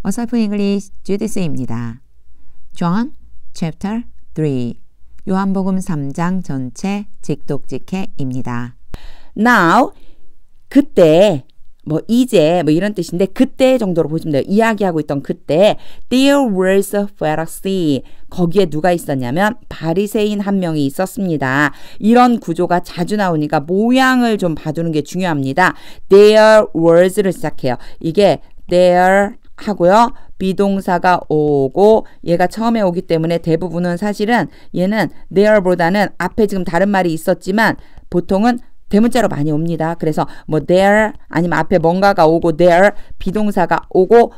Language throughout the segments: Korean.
어설픈 잉글리시 주디스입니다. John chapter 3 요한복음 3장 전체 직독직해입니다. Now 그때 이제 이런 뜻인데 그때 정도로 보시면 돼요. 이야기하고 있던 그때 There was a Pharisee. 거기에 누가 있었냐면 바리새인 한 명이 있었습니다. 이런 구조가 자주 나오니까 모양을 좀 봐두는 게 중요합니다. There was를 시작해요. 이게 there 하고요. 비동사가 오고 얘가 처음에 오기 때문에 대부분은 사실은 얘는 there보다는 앞에 지금 다른 말이 있었지만 보통은 대문자로 많이 옵니다. 그래서 there 아니면 앞에 뭔가가 오고 there 비동사가 오고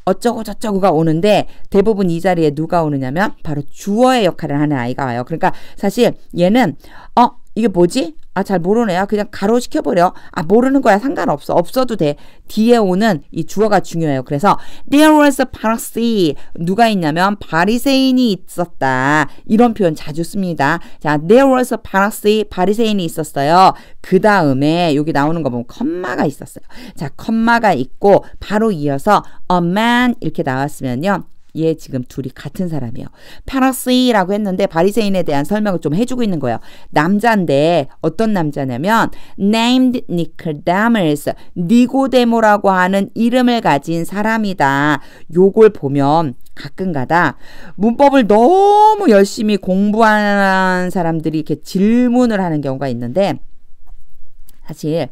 어쩌고 저쩌고가 오는데 대부분 이 자리에 누가 오느냐면 바로 주어의 역할을 하는 아이가 와요. 그러니까 사실 얘는 이게 뭐지? 잘 모르네요. 그냥 가로시켜버려. 모르는 거야. 상관없어. 없어도 돼. 뒤에 오는 이 주어가 중요해요. 그래서 there was a Pharisee. 누가 있냐면 바리새인이 있었다. 이런 표현 자주 씁니다. 자, there was a Pharisee. 바리새인이 있었어요. 그 다음에 여기 나오는 거 보면 컴마가 있었어요. 자, 컴마가 있고 바로 이어서 a man 이렇게 나왔으면요. 얘 지금 둘이 같은 사람이에요. 파라시라고 했는데 바리새인에 대한 설명을 좀 해주고 있는 거예요. 남자인데 어떤 남자냐면 named Nicodemus 니고데모라고 하는 이름을 가진 사람이다. 요걸 보면 가끔가다 문법을 너무 열심히 공부한 사람들이 이렇게 질문을 하는 경우가 있는데 사실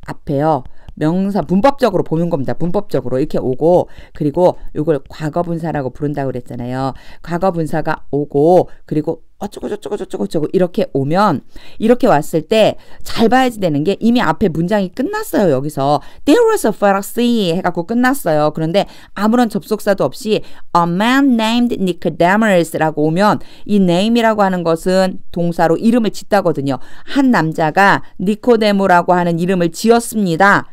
앞에요. 명사 문법적으로 보는 겁니다. 문법적으로 이렇게 오고 그리고 이걸 과거분사라고 부른다고 그랬잖아요. 과거분사가 오고 그리고 어쩌고 이렇게 오면 이렇게 왔을 때 잘 봐야지 되는 게 이미 앞에 문장이 끝났어요. 여기서 There was a Pharisee 해갖고 끝났어요. 그런데 아무런 접속사도 없이 A man named Nicodemus 라고 오면 이 name이라고 하는 것은 동사로 이름을 짓다거든요. 한 남자가 니코데모라고 하는 이름을 지었습니다.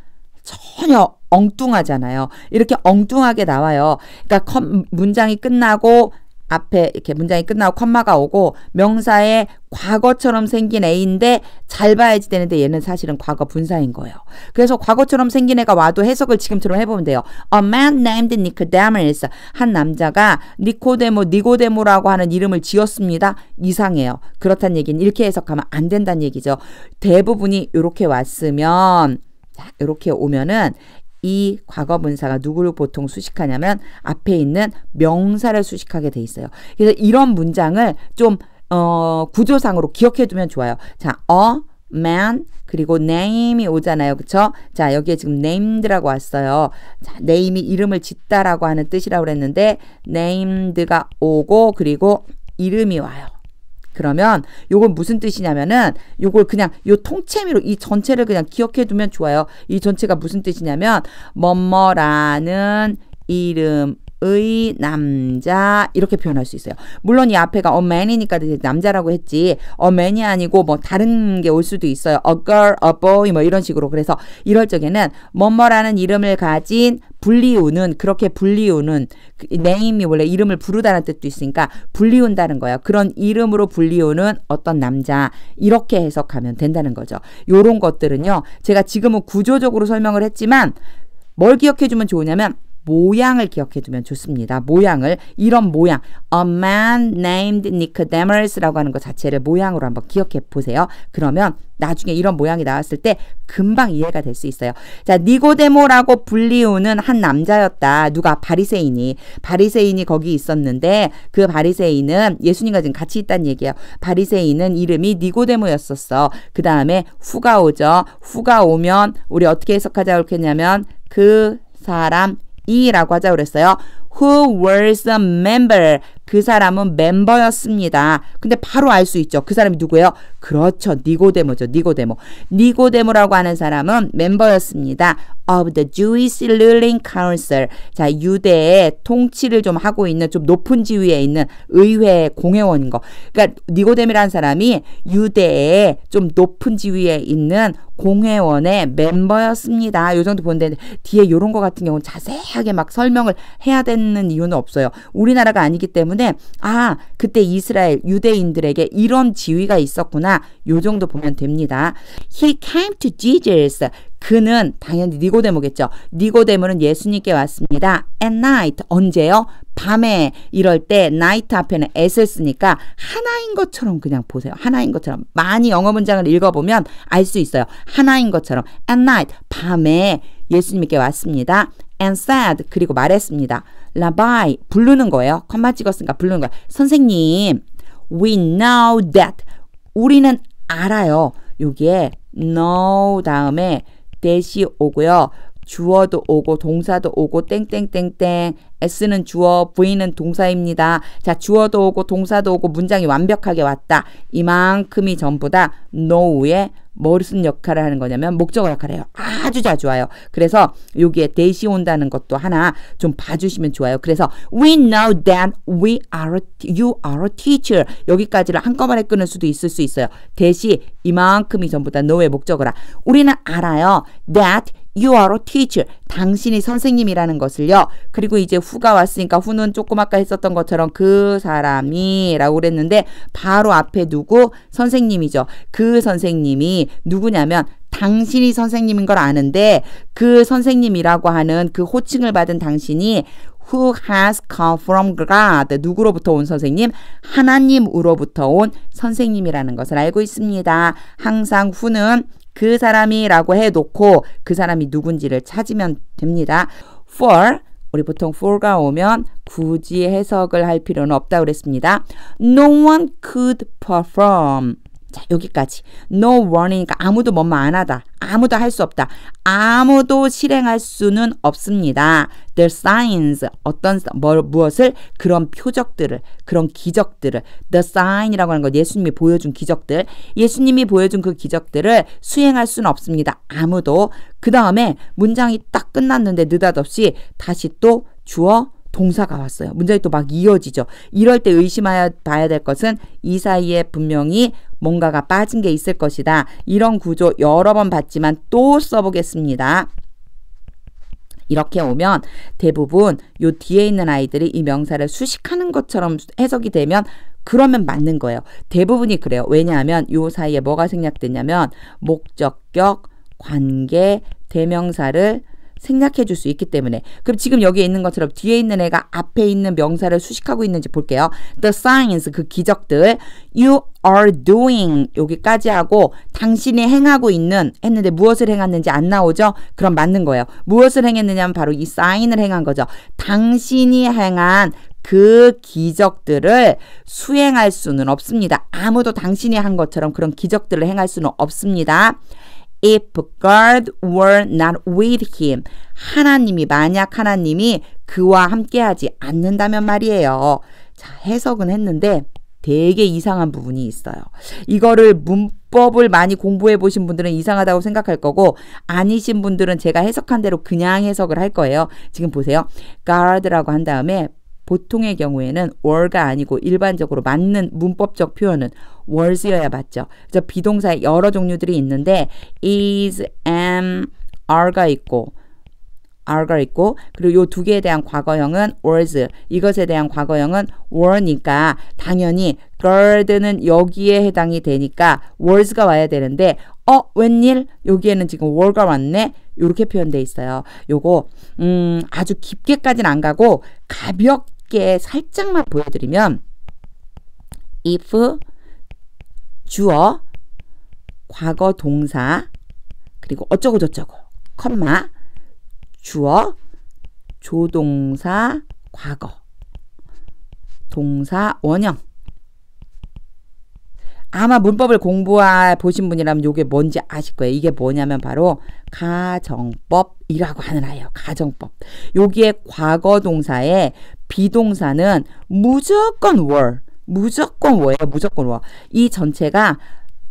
전혀 엉뚱하잖아요. 이렇게 엉뚱하게 나와요. 그러니까 문장이 끝나고 앞에 이렇게 문장이 끝나고 컴마가 오고 명사에 과거처럼 생긴 애인데 잘 봐야지 되는데 얘는 사실은 과거 분사인 거예요. 그래서 과거처럼 생긴 애가 와도 해석을 지금처럼 해보면 돼요. A man named Nicodemus. 한 남자가 니고데모라고 하는 이름을 지었습니다. 이상해요. 그렇다는 얘기는 이렇게 해석하면 안 된다는 얘기죠. 대부분이 이렇게 왔으면 이렇게 오면은 이 과거분사가 누구를 보통 수식하냐면 앞에 있는 명사를 수식하게 돼 있어요. 그래서 이런 문장을 좀 구조상으로 기억해 두면 좋아요. 자, a man 그리고 name이 오잖아요. 그쵸? 자, 여기에 지금 named라고 왔어요. 자, name이 이름을 짓다라고 하는 뜻이라고 그랬는데 named가 오고 그리고 이름이 와요. 그러면 요건 무슨 뜻이냐면은 요걸 그냥 요 통째미로 이 전체를 그냥 기억해 두면 좋아요. 이 전체가 무슨 뜻이냐면 뭐뭐라는 이름의 남자 이렇게 표현할 수 있어요. 물론 이 앞에가 a man이니까 남자라고 했지 a man이 아니고 다른 게 올 수도 있어요. a girl, a boy 이런 식으로. 그래서 이럴 적에는 뭐뭐라는 이름을 가진 불리우는 그렇게 불리우는 name이 원래 이름을 부르다는 뜻도 있으니까 불리운다는 거예요. 그런 이름으로 불리우는 어떤 남자 이렇게 해석하면 된다는 거죠. 요런 것들은요. 제가 지금은 구조적으로 설명을 했지만 뭘 기억해 주면 좋으냐면 모양을 기억해 두면 좋습니다. 모양을 이런 모양 A man named Nicodemus라고 하는 것 자체를 모양으로 한번 기억해 보세요. 그러면 나중에 이런 모양이 나왔을 때 금방 이해가 될 수 있어요. 자, 니고데모라고 불리우는 한 남자였다. 누가? 바리새인이 거기 있었는데 그 바리새인은 예수님과 지금 같이 있다는 얘기예요. 바리새인은 이름이 니고데모였었어. 그 다음에 후가 오죠. 후가 오면 우리 어떻게 해석하자고 했냐면 그 사람 이라고 하자고 그랬어요. Who was a member. 그 사람은 멤버였습니다. 근데 바로 알 수 있죠. 그 사람이 누구예요? 그렇죠. 니고데모죠. 니고데모라고 하는 사람은 멤버였습니다. Of the Jewish ruling council. 자, 유대의 통치를 좀 하고 있는 좀 높은 지위에 있는 의회 공회원인 거. 그러니까 니고데모라는 사람이 유대의 좀 높은 지위에 있는 공회원의 멤버였습니다. 요 정도 보는데 뒤에 요런 거 같은 경우는 자세하게 막 설명을 해야 되는 이유는 없어요. 우리나라가 아니기 때문에 그때 이스라엘 유대인들에게 이런 지위가 있었구나. 요 정도 보면 됩니다. He came to Jesus. 그는 당연히 니고데모겠죠. 니고데모는 예수님께 왔습니다. At night. 언제요? 밤에. 이럴 때 night 앞에는 s를 쓰니까 하나인 것처럼 그냥 보세요. 하나인 것처럼. 많이 영어 문장을 읽어보면 알 수 있어요. 하나인 것처럼. At night. 밤에 예수님께 왔습니다. And said. 그리고 말했습니다. Rabbi. 부르는 거예요. 컴마 찍었으니까 부르는 거예요. 선생님. We know that. 우리는 알아요. 여기에 know 다음에 that이 오고요. 주어도 오고 동사도 오고 땡땡땡땡. S는 주어, V는 동사입니다. 자, 주어도 오고 동사도 오고 문장이 완벽하게 왔다. 이만큼이 전부 다 know의 무슨 역할을 하는 거냐면 목적어 역할을 해요. 아주 자주 와요. 그래서 여기에 that이 온다는 것도 하나 좀 봐주시면 좋아요. 그래서 we know that you are a teacher. 여기까지를 한꺼번에 끊을 수도 있을 수 있어요. that이 이만큼이 전부 다 know의 목적어라. 우리는 알아요. that you are a teacher. 당신이 선생님이라는 것을요. 그리고 이제 후가 왔으니까 후는 조금 아까 했었던 것처럼 그 사람이 라고 그랬는데 바로 앞에 누구? 선생님이죠. 그 선생님이 누구냐면 당신이 선생님인 걸 아는데 그 선생님이라고 하는 그 호칭을 받은 당신이 who has come from God. 누구로부터 온 선생님? 하나님으로부터 온 선생님이라는 것을 알고 있습니다. 항상 who는 그 사람이라고 해놓고 그 사람이 누군지를 찾으면 됩니다. for 우리 보통 for가 오면 굳이 해석을 할 필요는 없다고 그랬습니다. No one could perform. 자, 여기까지. No one이니까 아무도 뭐뭐 안 하다. 아무도 할 수 없다. 아무도 실행할 수는 없습니다. The signs. 무엇을? 그런 표적들을, 그런 기적들을. The sign이라고 하는 건 예수님이 보여준 기적들. 예수님이 보여준 그 기적들을 수행할 수는 없습니다. 아무도. 그 다음에 문장이 딱 끝났는데 느닷없이 다시 또 주어 동사가 왔어요. 문장이 또 막 이어지죠. 이럴 때 의심해야 봐야 될 것은 이 사이에 분명히 뭔가가 빠진 게 있을 것이다. 이런 구조 여러 번 봤지만 또 써보겠습니다. 이렇게 오면 대부분 요 뒤에 있는 아이들이 이 명사를 수식하는 것처럼 해석이 되면 그러면 맞는 거예요. 대부분이 그래요. 왜냐하면 요 사이에 뭐가 생략됐냐면 목적격, 관계, 대명사를 생략해 줄 수 있기 때문에. 그럼 지금 여기에 있는 것처럼 뒤에 있는 애가 앞에 있는 명사를 수식하고 있는지 볼게요. The signs, 그 기적들. You are doing, 여기까지 하고 당신이 행하고 있는 했는데 무엇을 행했는지 안 나오죠? 그럼 맞는 거예요. 무엇을 행했느냐면 바로 이 sign을 행한 거죠. 당신이 행한 그 기적들을 수행할 수는 없습니다. 아무도 당신이 한 것처럼 그런 기적들을 행할 수는 없습니다. If God were not with him. 하나님이 만약 하나님이 그와 함께하지 않는다면 말이에요. 자, 해석은 했는데 되게 이상한 부분이 있어요. 이거를 문법을 많이 공부해 보신 분들은 이상하다고 생각할 거고 아니신 분들은 제가 해석한 대로 그냥 해석을 할 거예요. 지금 보세요. God라고 한 다음에 보통의 경우에는 were가 아니고 일반적으로 맞는 문법적 표현은 was여야 맞죠. 그래서 비동사의 여러 종류들이 있는데 is, am, are가 있고 그리고 요 두 개에 대한 과거형은 was, 이것에 대한 과거형은 were니까 당연히 girl는 여기에 해당이 되니까 was가 와야 되는데 웬일? 여기에는 지금 were가 왔네? 이렇게 표현돼 있어요. 요거 아주 깊게까지는 안 가고 가볍게 살짝만 보여드리면 if 주어, 과거 동사, 그리고 어쩌고저쩌고, 컴마, 주어, 조동사, 과거, 동사, 원형. 아마 문법을 보신 분이라면 이게 뭔지 아실 거예요. 이게 뭐냐면 바로 가정법이라고 하는 아이예요. 가정법. 여기에 과거 동사에 비동사는 무조건 were. 무조건 were. 이 전체가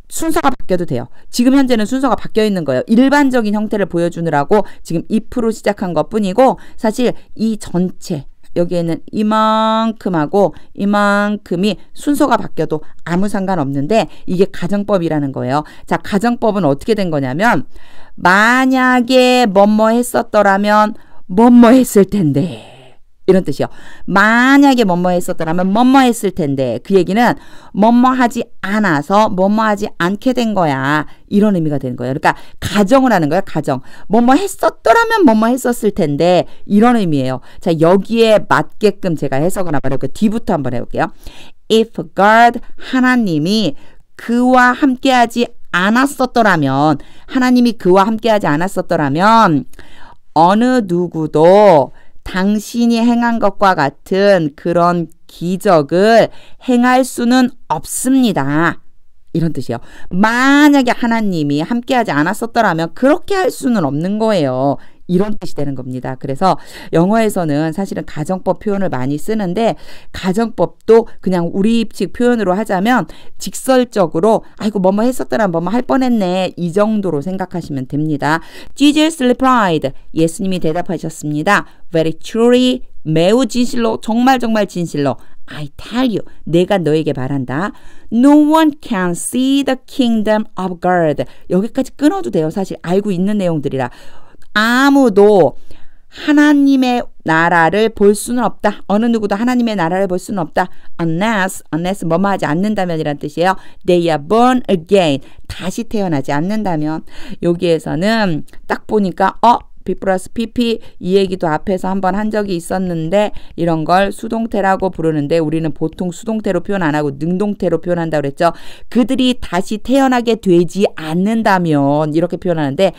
순서가 바뀌어도 돼요. 지금 현재는 순서가 바뀌어 있는 거예요. 일반적인 형태를 보여주느라고 지금 if로 시작한 것 뿐이고 사실 이 전체 여기에는 이만큼하고 이만큼이 순서가 바뀌어도 아무 상관없는데 이게 가정법이라는 거예요. 자, 가정법은 어떻게 된 거냐면 만약에 뭐뭐 했었더라면 뭐뭐 했을 텐데 이런 뜻이요. 만약에 뭐뭐 했었더라면 뭐뭐 했을 텐데 그 얘기는 뭐뭐 하지 않아서 뭐뭐 하지 않게 된 거야. 이런 의미가 되는 거예요. 그러니까 가정을 하는 거예요. 가정. 뭐뭐 했었더라면 뭐뭐 했었을 텐데 이런 의미예요. 자, 여기에 맞게끔 제가 해석을 한번 해볼게요. 뒤부터 한번 해볼게요. If God, 하나님이 그와 함께하지 않았었더라면 하나님이 그와 함께하지 않았었더라면 어느 누구도 당신이 행한 것과 같은 그런 기적을 행할 수는 없습니다. 이런 뜻이에요. 만약에 하나님이 함께하지 않았었더라면 그렇게 할 수는 없는 거예요. 이런 뜻이 되는 겁니다. 그래서 영어에서는 사실은 가정법 표현을 많이 쓰는데 가정법도 그냥 우리식 표현으로 하자면 직설적으로 아이고 뭐뭐 했었더라 뭐뭐 할 뻔했네 이 정도로 생각하시면 됩니다. Jesus replied. 예수님이 대답하셨습니다. Very truly. 매우 진실로 정말 진실로 I tell you. 내가 너에게 말한다. No one can see the kingdom of God. 여기까지 끊어도 돼요. 사실 알고 있는 내용들이라. 아무도 하나님의 나라를 볼 수는 없다. 어느 누구도 하나님의 나라를 볼 수는 없다. Unless 뭐뭐 하지 않는다면이란 뜻이에요. They are born again. 다시 태어나지 않는다면. 여기에서는 딱 보니까 B 플러스 PP 이 얘기도 앞에서 한번 한 적이 있었는데 이런 걸 수동태라고 부르는데 우리는 보통 수동태로 표현 안 하고 능동태로 표현한다고 그랬죠. 그들이 다시 태어나게 되지 않는다면 이렇게 표현하는데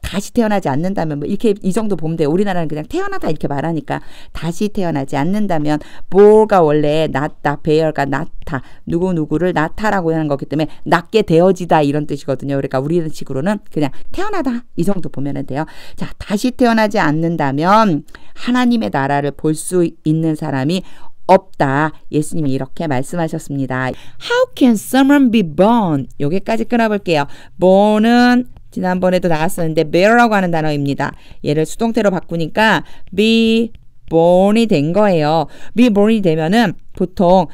다시 태어나지 않는다면 뭐 이렇게 이 정도 보면 돼요. 우리나라는 그냥 태어나다 이렇게 말하니까 다시 태어나지 않는다면 bor가 원래 낳다, bear가 낳다, 누구누구를 낳다라고 하는 거기 때문에 낳게 되어지다 이런 뜻이거든요. 그러니까 우리는 식으로는 그냥 태어나다 이 정도 보면 돼요. 자, 다시 태어나지 않는다면 하나님의 나라를 볼 수 있는 사람이 없다. 예수님이 이렇게 말씀하셨습니다. How can someone be born? 여기까지 끊어볼게요. born은 지난번에도 나왔었는데 bear라고 하는 단어입니다. 얘를 수동태로 바꾸니까 be born이 된 거예요. be born이 되면은 보통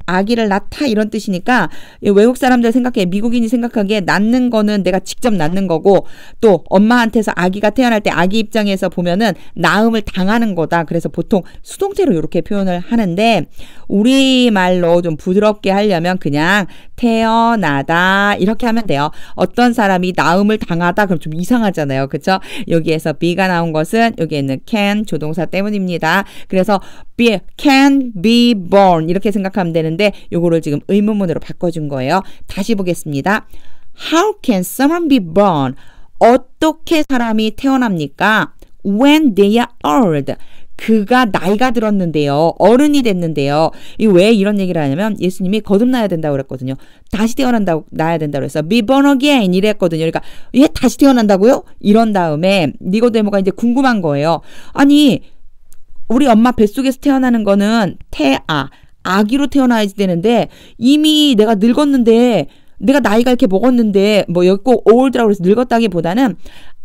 아기를 낳다 이런 뜻이니까 외국 사람들 생각해 미국인이 생각하기에 낳는 거는 내가 직접 낳는 거고 또 엄마한테서 아기가 태어날 때 아기 입장에서 보면은 낳음을 당하는 거다. 그래서 보통 수동태로 이렇게 표현을 하는데 우리말로 좀 부드럽게 하려면 그냥 태어나다 이렇게 하면 돼요. 어떤 사람이 낳음을 당하다 그럼 좀 이상하잖아요. 그렇죠? 여기에서 be가 나온 것은 여기에 있는 can 조동사 때문입니다. 그래서 can be born 이렇게 생각하면 되는데 요거를 지금 의문문으로 바꿔준 거예요. 다시 보겠습니다. How can someone be born? 어떻게 사람이 태어납니까? When they are old. 그가 나이가 들었는데요. 어른이 됐는데요. 왜 이런 얘기를 하냐면 예수님이 거듭나야 된다고 그랬거든요. 다시 나야 된다고 그래서 be born again 이랬거든요. 그러니까 얘 다시 태어난다고요? 이런 다음에 니고데모가 이제 궁금한 거예요. 아니 우리 엄마 뱃속에서 태어나는 거는 아기로 태어나야지 되는데 이미 내가 늙었는데 내가 나이가 이렇게 먹었는데 뭐 여기 꼭 old라고 해서 늙었다기보다는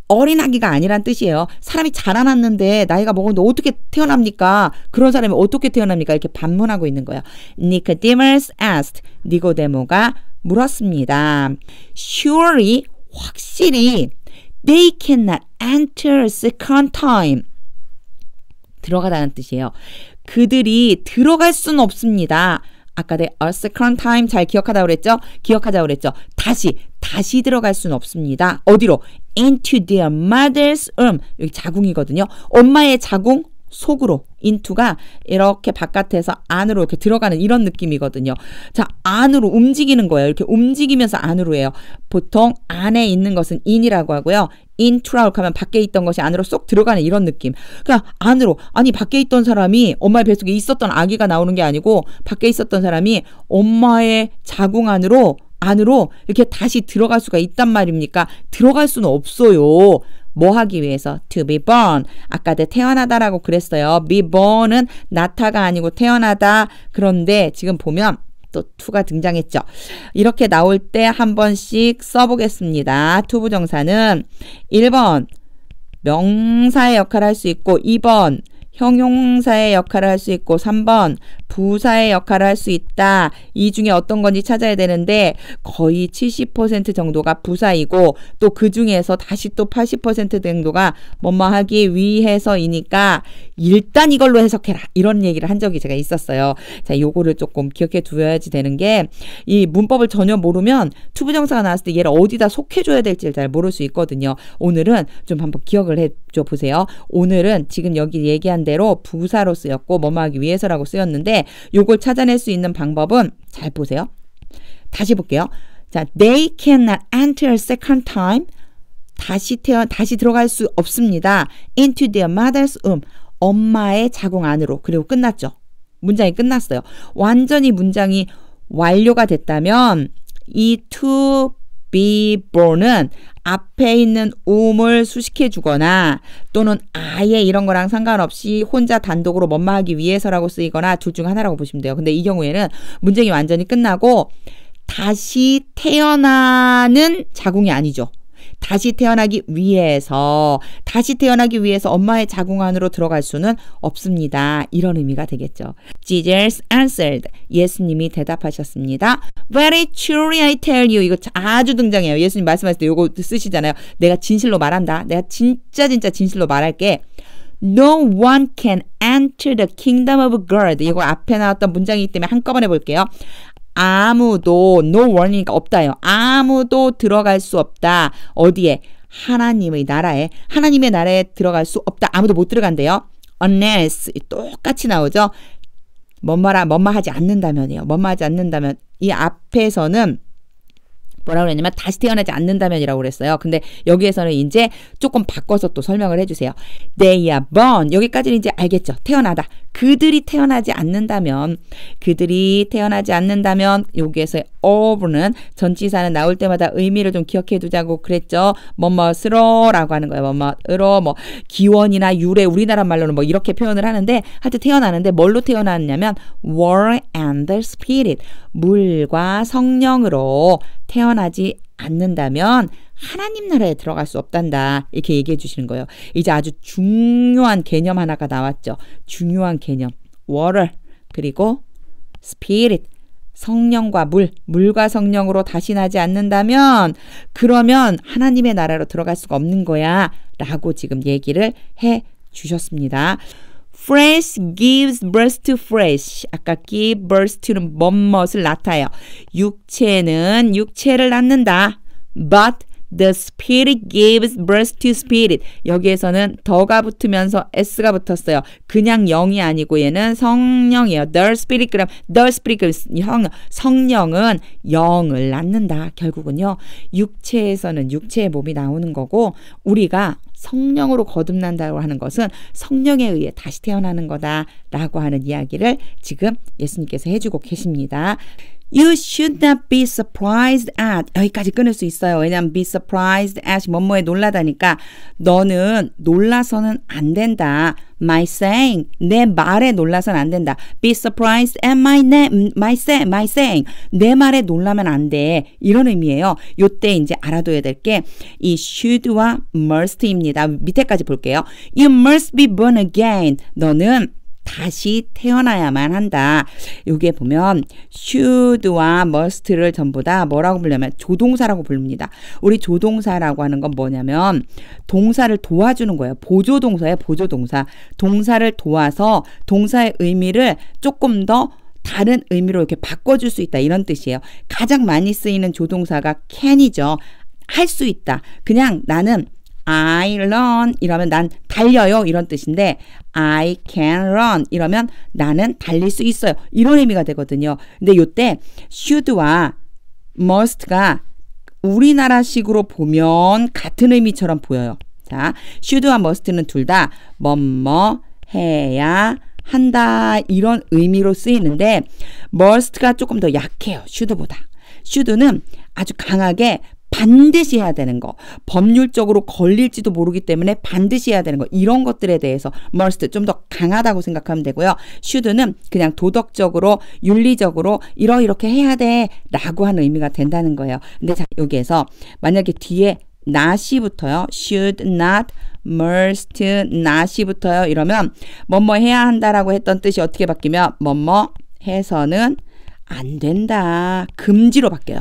어린 아기가 아니란 뜻이에요. 사람이 자라났는데 나이가 먹었는데 어떻게 태어납니까? 그런 사람이 어떻게 태어납니까? 이렇게 반문하고 있는 거예요. Nicodemus asked. 니고데모가 물었습니다. Surely 확실히 they cannot enter a second time. 들어가다는 뜻이에요. 그들이 들어갈 수는 없습니다. 아까 a second time 잘 기억하자고 그랬죠? 다시 들어갈 수는 없습니다. 어디로? Into their mother's womb. 여기 자궁이거든요. 엄마의 자궁 속으로 into가 이렇게 바깥에서 안으로 이렇게 들어가는 이런 느낌이거든요. 자, 안으로 움직이는 거예요. 이렇게 움직이면서 안으로 해요. 보통 안에 있는 것은 in이라고 하고요. into라고 하면 밖에 있던 것이 안으로 쏙 들어가는 이런 느낌. 그냥 안으로 아니 밖에 있던 사람이 엄마의 뱃속에 있었던 아기가 나오는 게 아니고 밖에 있었던 사람이 엄마의 자궁 안으로 이렇게 다시 들어갈 수가 있단 말입니까? 들어갈 수는 없어요. 뭐 하기 위해서? To be born. 아까 태어나다라고 그랬어요. be born은 낳다가 아니고 태어나다. 그런데 지금 보면 또 to가 등장했죠. 이렇게 나올 때 한 번씩 써보겠습니다. to 부정사는 1번 명사의 역할을 할 수 있고 2번 형용사의 역할을 할 수 있고 3번 부사의 역할을 할 수 있다. 이 중에 어떤 건지 찾아야 되는데 거의 70% 정도가 부사이고 또 그 중에서 다시 또 80% 정도가 뭐뭐 하기 위해서이니까 일단 이걸로 해석해라. 이런 얘기를 한 적이 제가 있었어요. 자, 요거를 조금 기억해 두어야지 되는 게 이 문법을 전혀 모르면 투부정사가 나왔을 때 얘를 어디다 속해줘야 될지를 잘 모를 수 있거든요. 오늘은 좀 한번 기억을 해줘 보세요. 오늘은 지금 여기 얘기한 대로 부사로 쓰였고 뭐뭐 하기 위해서라고 쓰였는데 요걸 찾아낼 수 있는 방법은 잘 보세요. 다시 볼게요. 자, they cannot enter a second time. 다시 들어갈 수 없습니다. into their mother's womb. 엄마의 자궁 안으로. 그리고 끝났죠. 문장이 끝났어요. 완전히 문장이 완료가 됐다면 이 to be born은 앞에 있는 um을 수식해 주거나 또는 아예 이런 거랑 상관없이 혼자 단독으로 뭐뭐 하기 위해서라고 쓰이거나 둘 중 하나라고 보시면 돼요. 근데 이 경우에는 문장이 완전히 끝나고 다시 태어나는 자궁이 아니죠. 다시 태어나기 위해서 엄마의 자궁 안으로 들어갈 수는 없습니다. 이런 의미가 되겠죠. Jesus answered. 예수님이 대답하셨습니다. Very truly I tell you. 이거 아주 등장해요. 예수님 말씀하실 때 이거 쓰시잖아요. 내가 진실로 말한다. 내가 진짜 진실로 말할게. No one can enter the kingdom of God. 이거 앞에 나왔던 문장이기 때문에 한꺼번에 볼게요. 아무도 no one이니까 없다요. 아무도 들어갈 수 없다. 어디에? 하나님의 나라에 들어갈 수 없다. 아무도 못 들어간대요. unless 똑같이 나오죠. 뭐뭐 하지 않는다면이요. 뭐뭐 하지 않는다면 이 앞에서는 뭐라고 그랬냐면 다시 태어나지 않는다면이라고 그랬어요. 근데 여기에서는 이제 조금 바꿔서 또 설명을 해주세요. They are born. 여기까지는 이제 알겠죠. 태어나다. 그들이 태어나지 않는다면 여기에서의 of는 전치사는 나올 때마다 의미를 좀 기억해 두자고 그랬죠. 뭐뭐으로라고 하는 거예요. 뭐뭐으로 뭐 기원이나 유래 우리나라 말로는 뭐 이렇게 표현을 하는데 하여튼 태어나는데 뭘로 태어났냐면 water and the spirit. 물과 성령으로 태어나지 않는다면 하나님 나라에 들어갈 수 없단다. 이렇게 얘기해 주시는 거예요. 이제 아주 중요한 개념 하나가 나왔죠. 중요한 개념. water 그리고 spirit. 성령과 물과 성령으로 다시 나지 않는다면 그러면 하나님의 나라로 들어갈 수가 없는 거야. 라고 지금 얘기를 해 주셨습니다. Flesh gives birth to flesh. 아까 give birth to는 뭐뭇을 낳아요. 육체는 육체를 낳는다. But the spirit gives birth to spirit. 여기에서는 더가 붙으면서 s가 붙었어요. 그냥 영이 아니고 얘는 성령이에요. The spirit 그럼 the spirit 성령은 영을 낳는다. 결국은요. 육체에서는 육체의 몸이 나오는 거고 우리가 성령으로 거듭난다고 하는 것은 성령에 의해 다시 태어나는 거다라고 하는 이야기를 지금 예수님께서 해주고 계십니다. You should not be surprised at. 여기까지 끊을 수 있어요. 왜냐하면 be surprised at 뭐뭐에 놀라다니까 너는 놀라서는 안 된다. My saying. 내 말에 놀라서는 안 된다. Be surprised at my saying. 내 말에 놀라면 안 돼. 이런 의미예요. 요때 이제 알아둬야 될 게 이 should와 must입니다. 밑에까지 볼게요. You must be born again. 너는 다시 태어나야만 한다. 여기에 보면 should와 must를 전부 다 뭐라고 부르냐면 조동사라고 부릅니다. 우리 조동사라고 하는 건 뭐냐면 동사를 도와주는 거예요. 보조동사예요. 보조동사. 동사를 도와서 동사의 의미를 조금 더 다른 의미로 이렇게 바꿔줄 수 있다. 이런 뜻이에요. 가장 많이 쓰이는 조동사가 can이죠. 할 수 있다. 그냥 나는 I run 이러면 난 달려요 이런 뜻인데 I can run 이러면 나는 달릴 수 있어요 이런 의미가 되거든요. 근데 요때 should와 must가 우리나라식으로 보면 같은 의미처럼 보여요. 자, should와 must는 둘 다 뭐뭐 해야 한다 이런 의미로 쓰이는데 must가 조금 더 약해요. should보다. should는 아주 강하게 반드시 해야 되는 거, 법률적으로 걸릴지도 모르기 때문에 반드시 해야 되는 거 이런 것들에 대해서 must 좀 더 강하다고 생각하면 되고요. should는 그냥 도덕적으로 윤리적으로 이렇게 해야 돼 라고 하는 의미가 된다는 거예요. 근데 자 여기에서 만약에 뒤에 not이부터요. should not, must not이부터요. 이러면 뭐뭐 해야 한다라고 했던 뜻이 어떻게 바뀌면 뭐뭐 해서는 안 된다. 금지로 바뀌어요.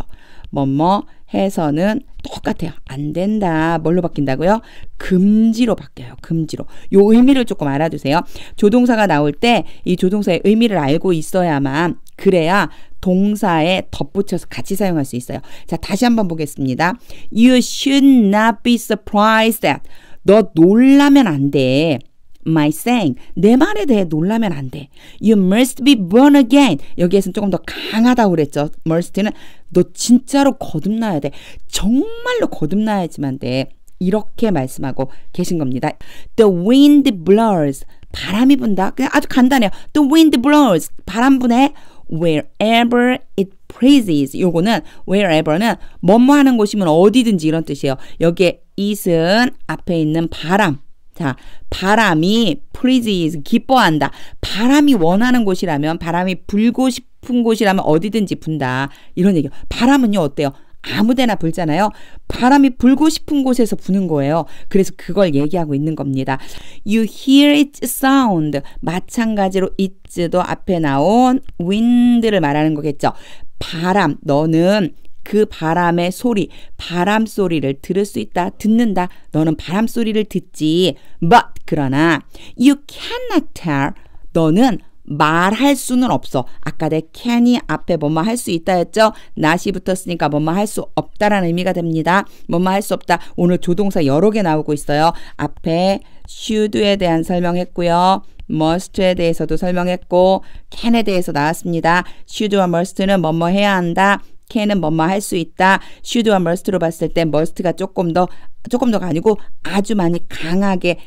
뭐뭐 해서는 똑같아요. 안 된다. 뭘로 바뀐다고요? 금지로 바뀌어요. 금지로. 요 의미를 조금 알아두세요. 조동사가 나올 때 이 조동사의 의미를 알고 있어야만 그래야 동사에 덧붙여서 같이 사용할 수 있어요. 자, 다시 한번 보겠습니다. You should not be surprised that. 너 놀라면 안 돼. My saying. 내 말에 대해 놀라면 안 돼. You must be born again. 여기에서는 조금 더 강하다고 그랬죠. must는 너 진짜로 거듭나야 돼. 정말로 거듭나야지만 돼. 이렇게 말씀하고 계신 겁니다. The wind blows. 바람이 분다. 그냥 아주 간단해요. The wind blows. 바람 부네. Wherever it pleases. 요거는 wherever는 뭐뭐 하는 곳이면 어디든지 이런 뜻이에요. 여기에 it은 앞에 있는 바람. 자, 바람이 pleases 기뻐한다. 바람이 원하는 곳이라면 바람이 불고 싶은 곳이라면 어디든지 분다. 이런 얘기예요. 바람은요 어때요? 아무데나 불잖아요. 바람이 불고 싶은 곳에서 부는 거예요. 그래서 그걸 얘기하고 있는 겁니다. You hear its sound. 마찬가지로 it도 앞에 나온 wind를 말하는 거겠죠. 바람, 너는 그 바람의 소리, 바람 소리를 들을 수 있다, 듣는다. 너는 바람 소리를 듣지. But 그러나 you cannot tell. 너는 말할 수는 없어. 아까 내 can이 앞에 뭐뭐 할 수 있다 했죠? not이 붙었으니까 뭐뭐 할 수 없다라는 의미가 됩니다. 뭐뭐 할 수 없다. 오늘 조동사 여러 개 나오고 있어요. 앞에 should에 대한 설명했고요. must에 대해서도 설명했고 can에 대해서 나왔습니다. should와 must는 뭐뭐 해야 한다. can은 뭐뭐 할 수 있다. should와 must로 봤을 때 must가 조금 더가 아니고 아주 많이 강하게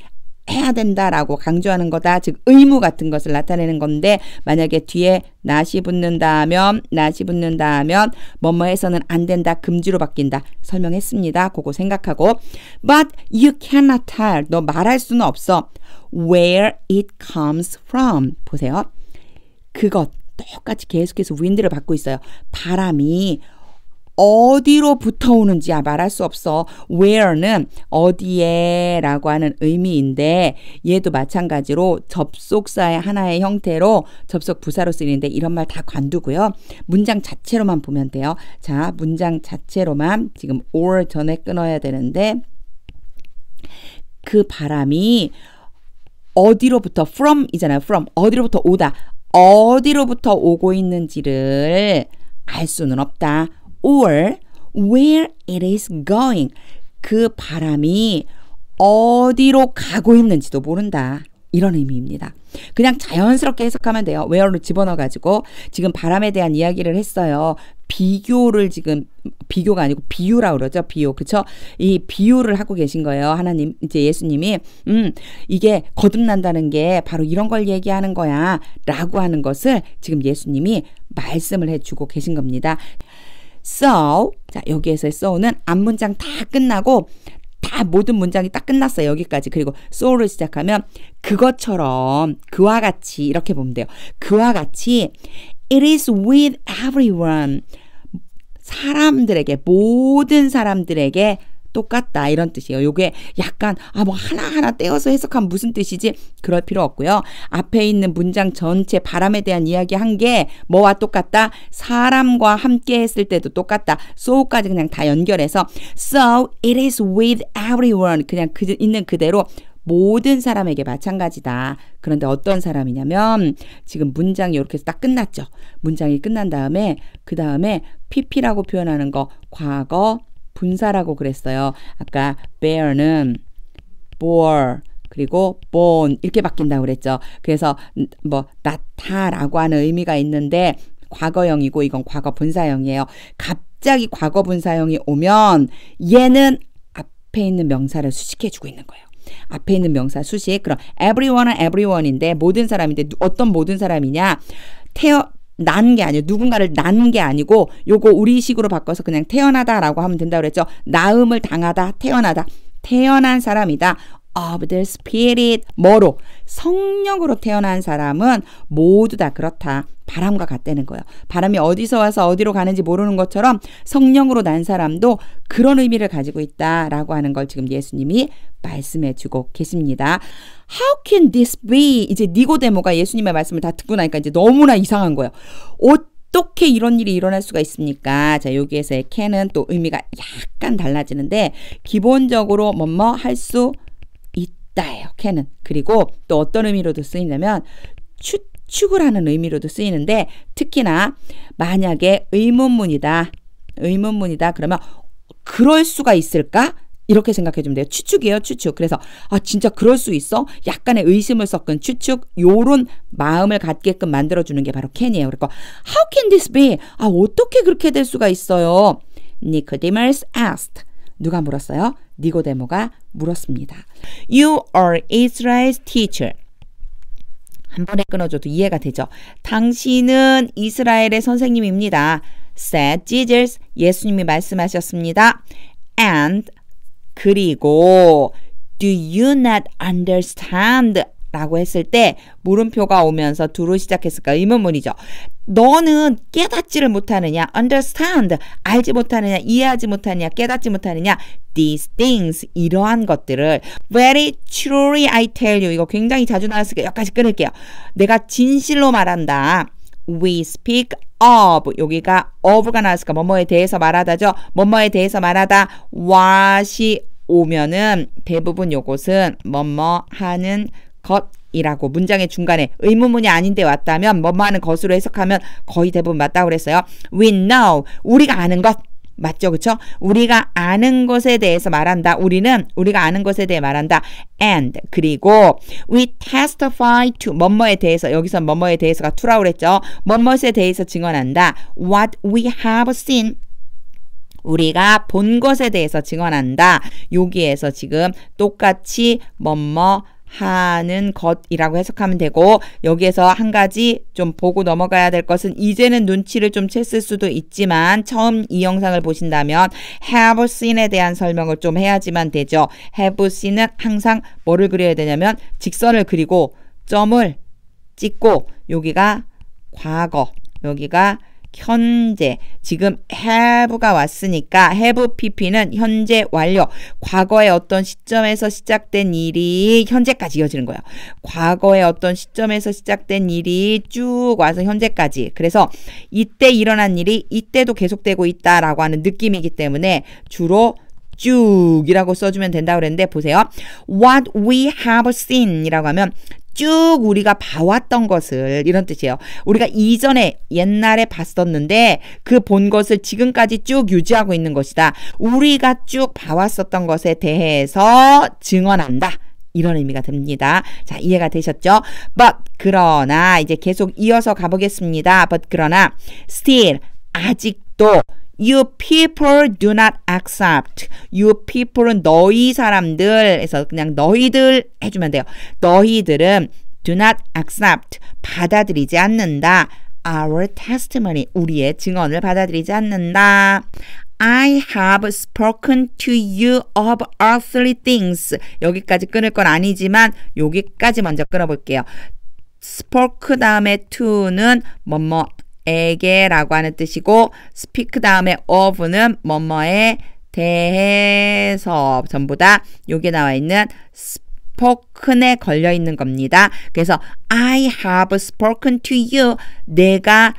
해야 된다라고 강조하는 거다. 즉 의무 같은 것을 나타내는 건데 만약에 뒤에 not이 붙는다면 뭐뭐 해서는 안 된다. 금지로 바뀐다. 설명했습니다. 그거 생각하고 But you cannot tell. 너 말할 수는 없어. Where it comes from. 보세요. 그것 똑같이 계속해서 wind를 받고 있어요. 바람이 어디로부터 오는지 말할 수 없어. where는 어디에 라고 하는 의미인데 얘도 마찬가지로 접속사의 하나의 형태로 접속 부사로 쓰이는데 이런 말 다 관두고요. 문장 자체로만 보면 돼요. 자, 문장 자체로만 지금 or 전에 끊어야 되는데 그 바람이 어디로부터 from 이잖아요. from 어디로부터 오다. 어디로부터 오고 있는지를 알 수는 없다. or where it is going. 그 바람이 어디로 가고 있는지도 모른다. 이런 의미입니다. 그냥 자연스럽게 해석하면 돼요. where로 집어넣어가지고 지금 바람에 대한 이야기를 했어요. 비교를 지금 비교가 아니고 비유라고 그러죠. 비유. 그렇죠? 이 비유를 하고 계신 거예요. 하나님 이제 예수님이 이게 거듭난다는 게 바로 이런 걸 얘기하는 거야 라고 하는 것을 지금 예수님이 말씀을 해주고 계신 겁니다. So 자 여기에서의 so는 앞문장 다 끝나고 다 모든 문장이 딱 끝났어요. 여기까지. 그리고 so를 시작하면 그것처럼 그와 같이 이렇게 보면 돼요. 그와 같이 it is with everyone. 사람들에게 모든 사람들에게 똑같다 이런 뜻이에요. 요게 약간 뭐 하나하나 떼어서 해석하면 무슨 뜻이지? 그럴 필요 없고요. 앞에 있는 문장 전체 바람에 대한 이야기 한 게 뭐와 똑같다? 사람과 함께 했을 때도 똑같다. so까지 그냥 다 연결해서 so it is with everyone 그냥 있는 그대로 모든 사람에게 마찬가지다. 그런데 어떤 사람이냐면 지금 문장이 이렇게 해서 딱 끝났죠. 문장이 끝난 다음에 그 다음에 pp라고 표현하는 거 과거 분사라고 그랬어요. 아까 bear는 bore 그리고 born 이렇게 바뀐다고 그랬죠. 그래서 뭐 낳다라고 하는 의미가 있는데 과거형이고 이건 과거 분사형이에요. 갑자기 과거 분사형이 오면 얘는 앞에 있는 명사를 수식해주고 있는 거예요. 앞에 있는 명사 수식. 그럼 everyone은 everyone인데 모든 사람인데 어떤 모든 사람이냐? 난 게 아니에요. 누군가를 낳은 게 아니고 요거 우리식으로 바꿔서 그냥 태어나다라고 하면 된다고 그랬죠. 낳음을 당하다, 태어나다. 태어난 사람이다. of the Spirit. 뭐로? 성령으로 태어난 사람은 모두 다 그렇다. 바람과 같다는 거예요. 바람이 어디서 와서 어디로 가는지 모르는 것처럼 성령으로 난 사람도 그런 의미를 가지고 있다라고 하는 걸 지금 예수님이 말씀해 주고 계십니다. How can this be? 이제 니고데모가 예수님의 말씀을 다 듣고 나니까 이제 너무나 이상한 거예요. 어떻게 이런 일이 일어날 수가 있습니까? 자, 여기에서의 can은 또 의미가 약간 달라지는데 기본적으로 뭐뭐 할 수 있다예요. can은. 그리고 또 어떤 의미로도 쓰이냐면 추측을 하는 의미로도 쓰이는데 특히나 만약에 의문문이다 그러면 그럴 수가 있을까? 이렇게 생각해 주면 돼요. 추측이에요, 추측. 그래서 진짜 그럴 수 있어? 약간의 의심을 섞은 추측, 요런 마음을 갖게끔 만들어주는 게 바로 can이에요. 그러니까 How can this be? 어떻게 그렇게 될 수가 있어요? Nicodemus asked. 누가 물었어요? 니고데모가 물었습니다. You are Israel's teacher. 한 번에 끊어줘도 이해가 되죠. 당신은 이스라엘의 선생님입니다. said Jesus. 예수님이 말씀하셨습니다. And 그리고 do you not understand? 라고 했을 때 물음표가 오면서 do로 시작했을까? 의문문이죠. 너는 깨닫지를 못하느냐? understand. 알지 못하느냐? 이해하지 못하느냐? 깨닫지 못하느냐? these things. 이러한 것들을 very truly I tell you. 이거 굉장히 자주 나왔으니까 여기까지 끊을게요. 내가 진실로 말한다. we speak of. 여기가 of가 나왔으니까 뭐뭐에 대해서 말하다죠. 뭐뭐에 대해서 말하다. what이 오면은 대부분 요것은 뭐뭐 하는 것이라고 문장의 중간에 의문문이 아닌데 왔다면 뭐뭐 하는 것으로 해석하면 거의 대부분 맞다고 그랬어요. We know. 우리가 아는 것. 맞죠? 그쵸? 우리가 아는 것에 대해서 말한다. 우리가 아는 것에 대해 말한다. And 그리고 we testify to 뭐뭐에 대해서 여기서 뭐뭐에 대해서가 to라고 그랬죠. 뭐뭐에 대해서 증언한다. What we have seen. 우리가 본 것에 대해서 증언한다. 여기에서 지금 똑같이 뭐뭐 하는 것이라고 해석하면 되고 여기에서 한 가지 좀 보고 넘어가야 될 것은 이제는 눈치를 좀 챘을 수도 있지만 처음 이 영상을 보신다면 have seen에 대한 설명을 좀 해야지만 되죠. have seen은 항상 뭐를 그려야 되냐면 직선을 그리고 점을 찍고 여기가 과거, 여기가 현재. 지금 have가 왔으니까 have pp는 현재 완료. 과거의 어떤 시점에서 시작된 일이 현재까지 이어지는 거예요. 과거의 어떤 시점에서 시작된 일이 쭉 와서 현재까지. 그래서 이때 일어난 일이 이때도 계속되고 있다라고 하는 느낌이기 때문에 주로 쭉이라고 써주면 된다고 그랬는데 보세요. What we have seen 이라고 하면 쭉 우리가 봐왔던 것을 이런 뜻이에요. 우리가 이전에 옛날에 봤었는데 그 본 것을 지금까지 쭉 유지하고 있는 것이다. 우리가 쭉 봐왔었던 것에 대해서 증언한다. 이런 의미가 됩니다. 자, 이해가 되셨죠? But 그러나 이제 계속 이어서 가보겠습니다. But 그러나 still 아직도 You people do not accept. You people은 너희 사람들에서 그냥 너희들 해주면 돼요. 너희들은 do not accept. 받아들이지 않는다. Our testimony. 우리의 증언을 받아들이지 않는다. I have spoken to you of earthly things. 여기까지 끊을 건 아니지만 여기까지 먼저 끊어볼게요. spoke 다음에 to는 뭐뭐 에게라고 하는 뜻이고 speak 다음에 of는 뭐뭐에 대해서 전부 다 여기에 나와 있는 spoken에 걸려 있는 겁니다. 그래서 I have spoken to you. 내가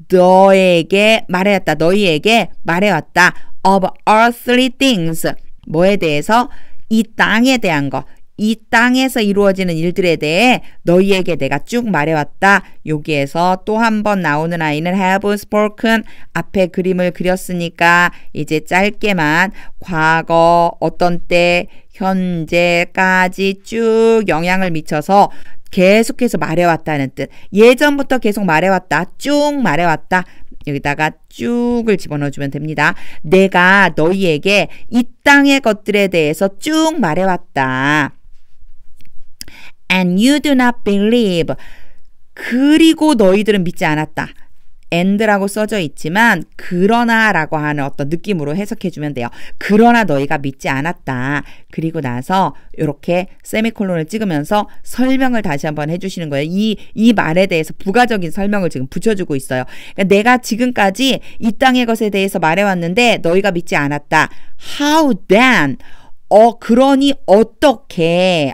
너에게 말해왔다. 너희에게 말해왔다. of earthly things. 뭐에 대해서? 이 땅에 대한 거. 이 땅에서 이루어지는 일들에 대해 너희에게 내가 쭉 말해왔다. 여기에서 또 한 번 나오는 아이는 have spoken. 앞에 그림을 그렸으니까 이제 짧게만 과거, 어떤 때, 현재까지 쭉 영향을 미쳐서 계속해서 말해왔다는 뜻. 예전부터 계속 말해왔다. 쭉 말해왔다. 여기다가 쭉을 집어넣어주면 됩니다. 내가 너희에게 이 땅의 것들에 대해서 쭉 말해왔다. And you do not believe. 그리고 너희들은 믿지 않았다. and라고 써져 있지만 그러나라고 하는 어떤 느낌으로 해석해 주면 돼요. 그러나 너희가 믿지 않았다. 그리고 나서 이렇게 세미콜론을 찍으면서 설명을 다시 한번 해주시는 거예요. 이 말에 대해서 부가적인 설명을 지금 붙여주고 있어요. 그러니까 내가 지금까지 이 땅의 것에 대해서 말해왔는데 너희가 믿지 않았다. How then? 그러니 어떻게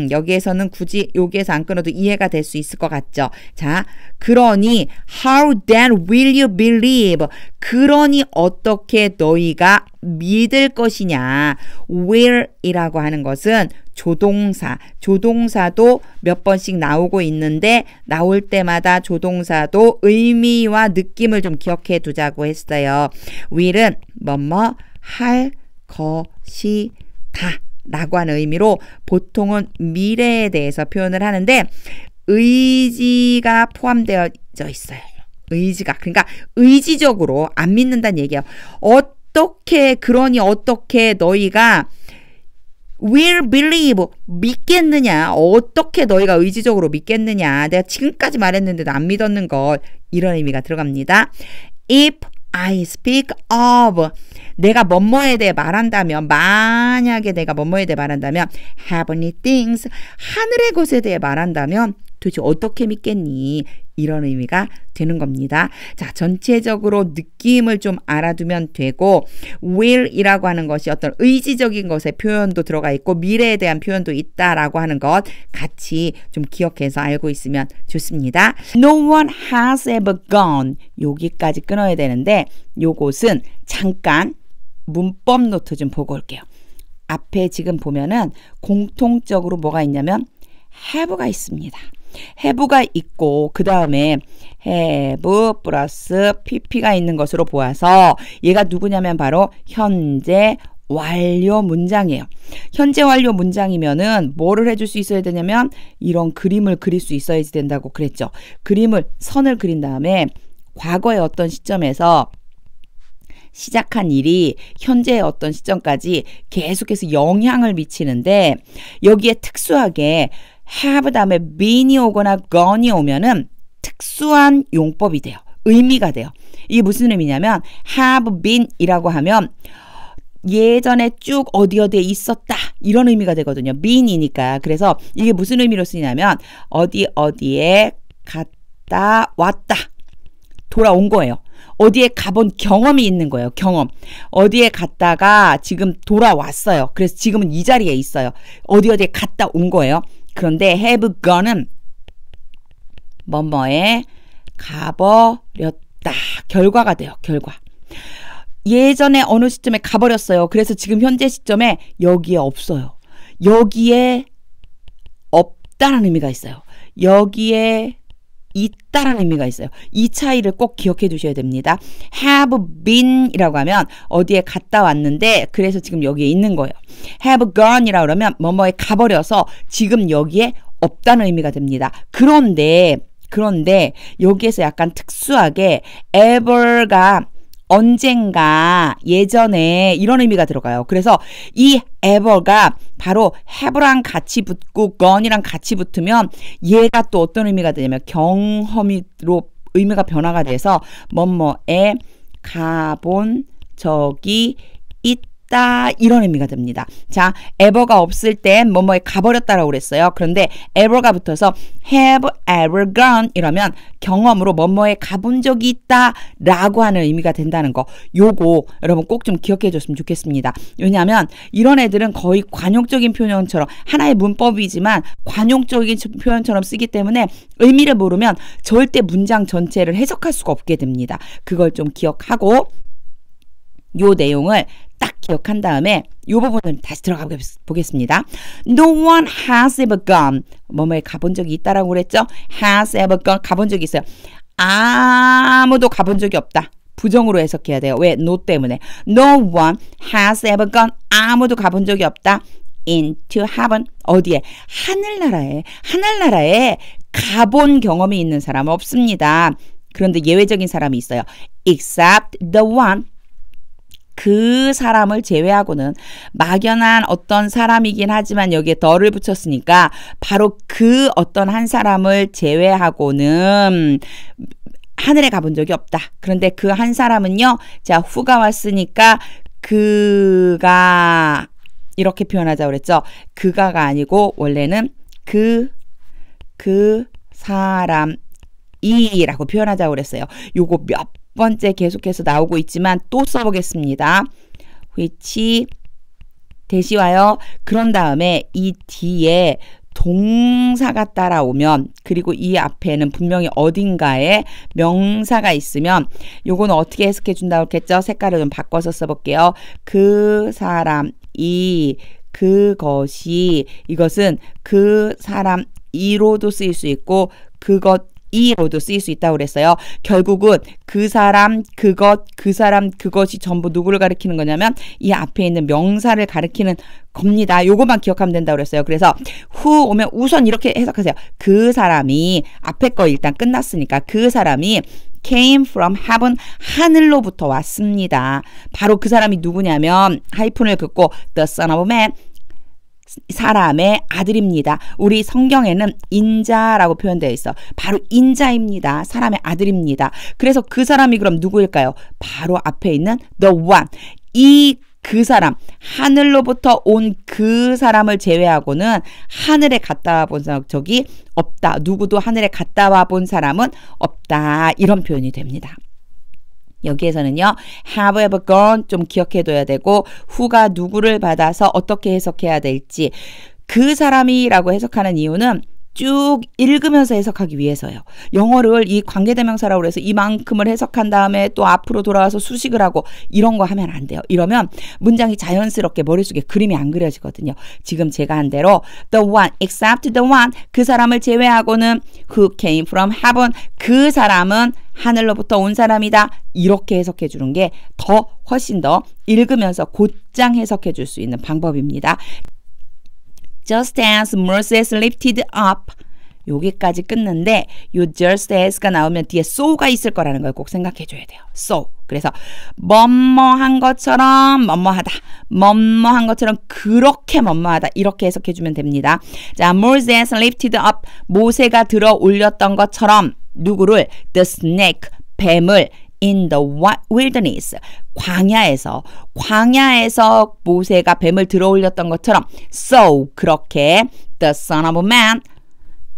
여기에서는 굳이 여기에서 안 끊어도 이해가 될 수 있을 것 같죠. 자, 그러니 how then will you believe? 그러니 어떻게 너희가 믿을 것이냐. will이라고 하는 것은 조동사도 몇 번씩 나오고 있는데 나올 때마다 조동사도 의미와 느낌을 좀 기억해 두자고 했어요. will은 뭐뭐 할 것이다 라고 하는 의미로 보통은 미래에 대해서 표현을 하는데 의지가 포함되어 있어요. 의지가. 그러니까 의지적으로 안 믿는다는 얘기예요. 그러니 어떻게 너희가 will believe 믿겠느냐. 어떻게 너희가 의지적으로 믿겠느냐. 내가 지금까지 말했는데도 안 믿었는 것. 이런 의미가 들어갑니다. If I speak of 내가 뭐뭐에 대해 말한다면 만약에 내가 뭐뭐에 대해 말한다면 heavenly things 하늘의 것에 대해 말한다면 도대체 어떻게 믿겠니? 이런 의미가 되는 겁니다. 자, 전체적으로 느낌을 좀 알아두면 되고 will이라고 하는 것이 어떤 의지적인 것의 표현도 들어가 있고 미래에 대한 표현도 있다라고 하는 것 같이 좀 기억해서 알고 있으면 좋습니다. No one has ever gone 여기까지 끊어야 되는데 요것은 잠깐 문법 노트 좀 보고 올게요. 앞에 지금 보면은 공통적으로 뭐가 있냐면 have가 있습니다. have가 있고 그 다음에 have 플러스 pp가 있는 것으로 보아서 얘가 누구냐면 바로 현재 완료 문장이에요. 현재 완료 문장이면은 뭐를 해줄 수 있어야 되냐면 이런 그림을 그릴 수 있어야지 된다고 그랬죠. 선을 그린 다음에 과거의 어떤 시점에서 시작한 일이 현재의 어떤 시점까지 계속해서 영향을 미치는데 여기에 특수하게 have 다음에 been이 오거나 gone이 오면은 특수한 용법이 돼요. 의미가 돼요. 이게 무슨 의미냐면 have been이라고 하면 예전에 쭉 어디에 있었다 이런 의미가 되거든요. been이니까. 그래서 이게 무슨 의미로 쓰이냐면 어디에 갔다 왔다 돌아온 거예요. 어디에 가본 경험이 있는 거예요. 경험. 어디에 갔다가 지금 돌아왔어요. 그래서 지금은 이 자리에 있어요. 어디에 갔다 온 거예요. 그런데 have gone은 뭐뭐에 가버렸다. 결과가 돼요. 결과. 예전에 어느 시점에 가버렸어요. 그래서 지금 현재 시점에 여기에 없어요. 여기에 없다라는 의미가 있어요. 여기에 있다라는 의미가 있어요. 이 차이를 꼭 기억해 두셔야 됩니다. have been이라고 하면 어디에 갔다 왔는데 그래서 지금 여기에 있는 거예요. have gone이라고 그러면 뭐뭐에 가버려서 지금 여기에 없다는 의미가 됩니다. 그런데 여기에서 약간 특수하게 ever가 언젠가 예전에 이런 의미가 들어가요. 그래서 이 ever가 바로 have랑 같이 붙고 gone이랑 같이 붙으면 얘가 또 어떤 의미가 되냐면 경험으로 의미가 변화가 돼서 뭐뭐에 가본 적이 있다 이런 의미가 됩니다. 자, ever가 없을 땐 뭐뭐에 가버렸다라고 그랬어요. 그런데 ever가 붙어서 have ever gone 이러면 경험으로 뭐뭐에 가본 적이 있다 라고 하는 의미가 된다는 거. 요거 여러분 꼭 좀 기억해 줬으면 좋겠습니다. 왜냐하면 이런 애들은 거의 관용적인 표현처럼 하나의 문법이지만 관용적인 표현처럼 쓰기 때문에 의미를 모르면 절대 문장 전체를 해석할 수가 없게 됩니다. 그걸 좀 기억하고 요 내용을 딱 기억한 다음에 이 부분을 다시 들어가 보겠습니다. No one has ever gone. 뭐뭐에 가본 적이 있다라고 그랬죠? has ever gone. 가본 적이 있어요. 아무도 가본 적이 없다. 부정으로 해석해야 돼요. 왜? No 때문에. No one has ever gone. 아무도 가본 적이 없다. into heaven. 어디에? 하늘나라에 가본 경험이 있는 사람은 없습니다. 그런데 예외적인 사람이 있어요. except the one. 그 사람을 제외하고는 막연한 어떤 사람이긴 하지만 여기에 더를 붙였으니까 바로 그 어떤 한 사람을 제외하고는 하늘에 가본 적이 없다. 그런데 그 한 사람은요. 자, who가 왔으니까 그가 이렇게 표현하자 그랬죠. 그가가 아니고 원래는 그 사람이라고 표현하자고 그랬어요. 요거 몇 번째 계속해서 나오고 있지만 또 써보겠습니다. which 대시 와요. 그런 다음에 이 뒤에 동사가 따라오면 그리고 이 앞에는 분명히 어딘가에 명사가 있으면 요거는 어떻게 해석해 준다고 했겠죠? 색깔을 좀 바꿔서 써볼게요. 그 사람이 그것이 이것은 그 사람이로도 쓰일 수 있고 그것이로도 쓰일 수 있다고 그랬어요. 결국은 그 사람, 그것, 그 사람, 그것이 전부 누구를 가리키는 거냐면 이 앞에 있는 명사를 가리키는 겁니다. 요것만 기억하면 된다고 그랬어요. 그래서 who 오면 우선 이렇게 해석하세요. 그 사람이 앞에 거 일단 끝났으니까 그 사람이 came from heaven 하늘로부터 왔습니다. 바로 그 사람이 누구냐면 하이픈을 긋고 the son of man 사람의 아들입니다. 우리 성경에는 인자라고 표현되어 있어. 바로 인자입니다. 사람의 아들입니다. 그래서 그 사람이 그럼 누구일까요? 바로 앞에 있는 the one. 그 사람, 하늘로부터 온 그 사람을 제외하고는 하늘에 갔다 와본 적이 없다. 누구도 하늘에 갔다 와본 사람은 없다. 이런 표현이 됩니다. 여기에서는요. have ever gone 좀 기억해둬야 되고 who가 누구를 받아서 어떻게 해석해야 될지 그 사람이라고 해석하는 이유는 쭉 읽으면서 해석하기 위해서요. 영어를 이 관계대명사라고 해서 이만큼을 해석한 다음에 또 앞으로 돌아와서 수식을 하고 이런 거 하면 안 돼요. 이러면 문장이 자연스럽게 머릿속에 그림이 안 그려지거든요. 지금 제가 한 대로 the one, except the one 그 사람을 제외하고는 who came from heaven 그 사람은 하늘로부터 온 사람이다. 이렇게 해석해 주는 게 더 훨씬 더 읽으면서 곧장 해석해 줄 수 있는 방법입니다. Just as Moses lifted up 여기까지 끊는데 요 just as가 나오면 뒤에 so가 있을 거라는 걸 꼭 생각해 줘야 돼요. so 그래서 뭐뭐한 것처럼 뭐뭐하다 뭐뭐한 것처럼 그렇게 뭐뭐하다 이렇게 해석해 주면 됩니다. 자, Moses lifted up 모세가 들어 올렸던 것처럼 누구를? The snake 뱀을 in the wilderness 광야에서 모세가 뱀을 들어 올렸던 것처럼 so 그렇게 the son of man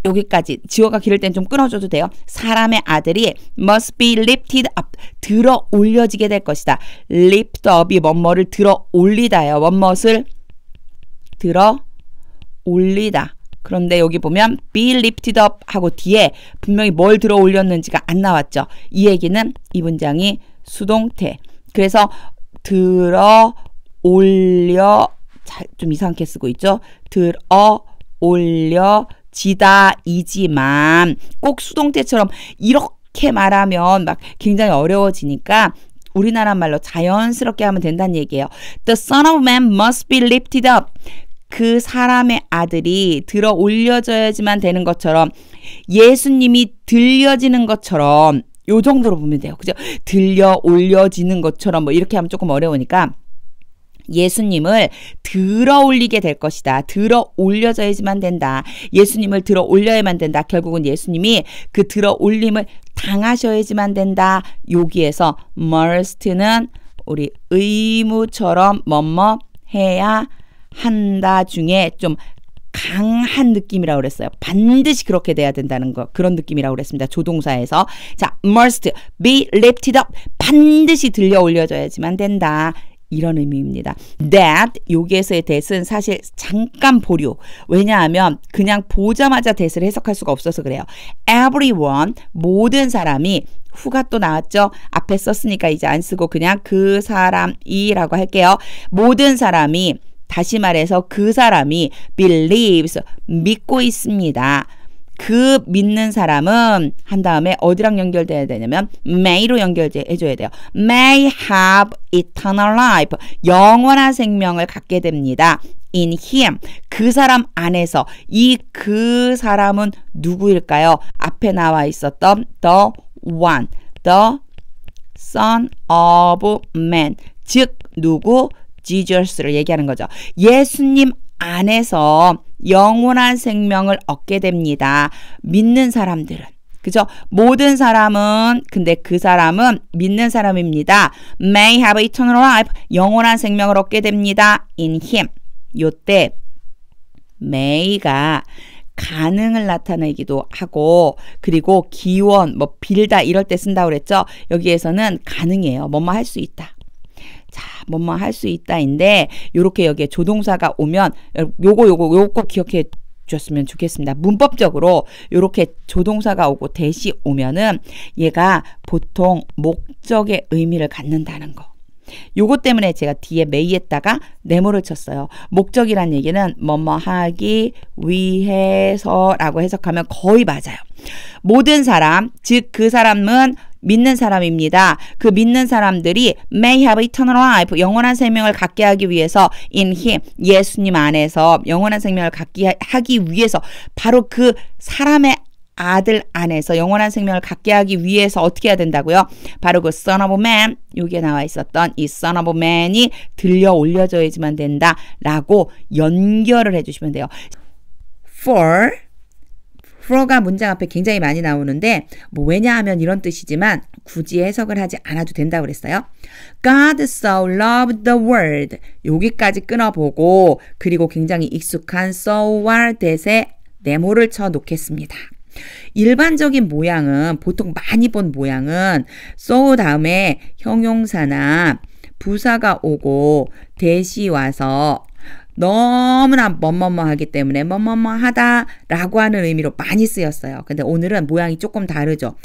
여기까지 지어가 기를 땐 좀 끊어줘도 돼요. 사람의 아들이 must be lifted up 들어 올려지게 될 것이다. lift up이 뭐뭐를 들어 올리다요. 뭐뭇을 들어 올리다. 그런데 여기 보면 be lifted up 하고 뒤에 분명히 뭘 들어 올렸는지가 안 나왔죠. 이 얘기는 이 문장이 수동태. 그래서 들어 올려 좀 이상하게 쓰고 있죠. 들어 올려지다 이지만 꼭 수동태처럼 이렇게 말하면 막 굉장히 어려워지니까 우리나라 말로 자연스럽게 하면 된다는 얘기예요. The son of man must be lifted up. 그 사람의 아들이 들어 올려져야지만 되는 것처럼 예수님이 들려지는 것처럼 요 정도로 보면 돼요. 그죠? 들려 올려지는 것처럼 뭐 이렇게 하면 조금 어려우니까 예수님을 들어 올리게 될 것이다. 들어 올려져야지만 된다. 예수님을 들어 올려야만 된다. 결국은 예수님이 그 들어 올림을 당하셔야지만 된다. 여기에서 must는 우리 의무처럼 뭐뭐 해야 한다 중에 좀 강한 느낌이라고 그랬어요. 반드시 그렇게 돼야 된다는 거 그런 느낌이라고 그랬습니다. 조동사에서 자 must be lifted up 반드시 들려 올려져야지만 된다. 이런 의미입니다. that 여기에서의 that은 사실 잠깐 보류. 왜냐하면 그냥 보자마자 that을 해석할 수가 없어서 그래요. everyone 모든 사람이 who가 또 나왔죠. 앞에 썼으니까 이제 안 쓰고 그냥 그 사람이라고 할게요. 모든 사람이 다시 말해서 그 사람이 believes 믿고 있습니다. 그 믿는 사람은 한 다음에 어디랑 연결돼야 되냐면 may로 연결해줘야 돼요. may have eternal life 영원한 생명을 갖게 됩니다. in him 그 사람 안에서 이 그 사람은 누구일까요? 앞에 나와 있었던 the one, the son of man 즉 누구? 지저스를 얘기하는 거죠. 예수님 안에서 영원한 생명을 얻게 됩니다. 믿는 사람들은 그죠? 모든 사람은 근데 그 사람은 믿는 사람입니다. may have eternal life 영원한 생명을 얻게 됩니다. in him 요때 may가 가능을 나타내기도 하고 그리고 기원 뭐 빌다 이럴 때 쓴다고 그랬죠. 여기에서는 가능이에요. 뭐뭐 할 수 있다. 자, 뭐뭐 할 수 있다인데 요렇게 여기에 조동사가 오면 요거 꼭 기억해 주셨으면 좋겠습니다. 문법적으로 요렇게 조동사가 오고 대시 오면은 얘가 보통 목적의 의미를 갖는다는 거. 요것 때문에 제가 뒤에 may에다가 네모를 쳤어요. 목적이란 얘기는 뭐뭐 하기 위해서라고 해석하면 거의 맞아요. 모든 사람, 즉 그 사람은 믿는 사람입니다. 그 믿는 사람들이 may have eternal life, 영원한 생명을 갖게 하기 위해서 in him, 예수님 안에서 영원한 생명을 갖게 하기 위해서 바로 그 사람의 아들 안에서 영원한 생명을 갖게 하기 위해서 어떻게 해야 된다고요? 바로 그 Son of Man, 여기에 나와 있었던 이 Son of Man이 들려 올려져야지만 된다라고 연결을 해주시면 돼요. for가 문장 앞에 굉장히 많이 나오는데 뭐 왜냐하면 이런 뜻이지만 굳이 해석을 하지 않아도 된다고 그랬어요. God so loved the world 여기까지 끊어보고 그리고 굉장히 익숙한 so와 that에 네모를 쳐 놓겠습니다. 일반적인 모양은 보통 많이 본 모양은 so 다음에 형용사나 부사가 오고 that이 와서 너무나 뭐뭐뭐 하기 때문에 뭐뭐뭐 하다 라고 하는 의미로 많이 쓰였어요. 근데 오늘은 모양이 조금 다르죠.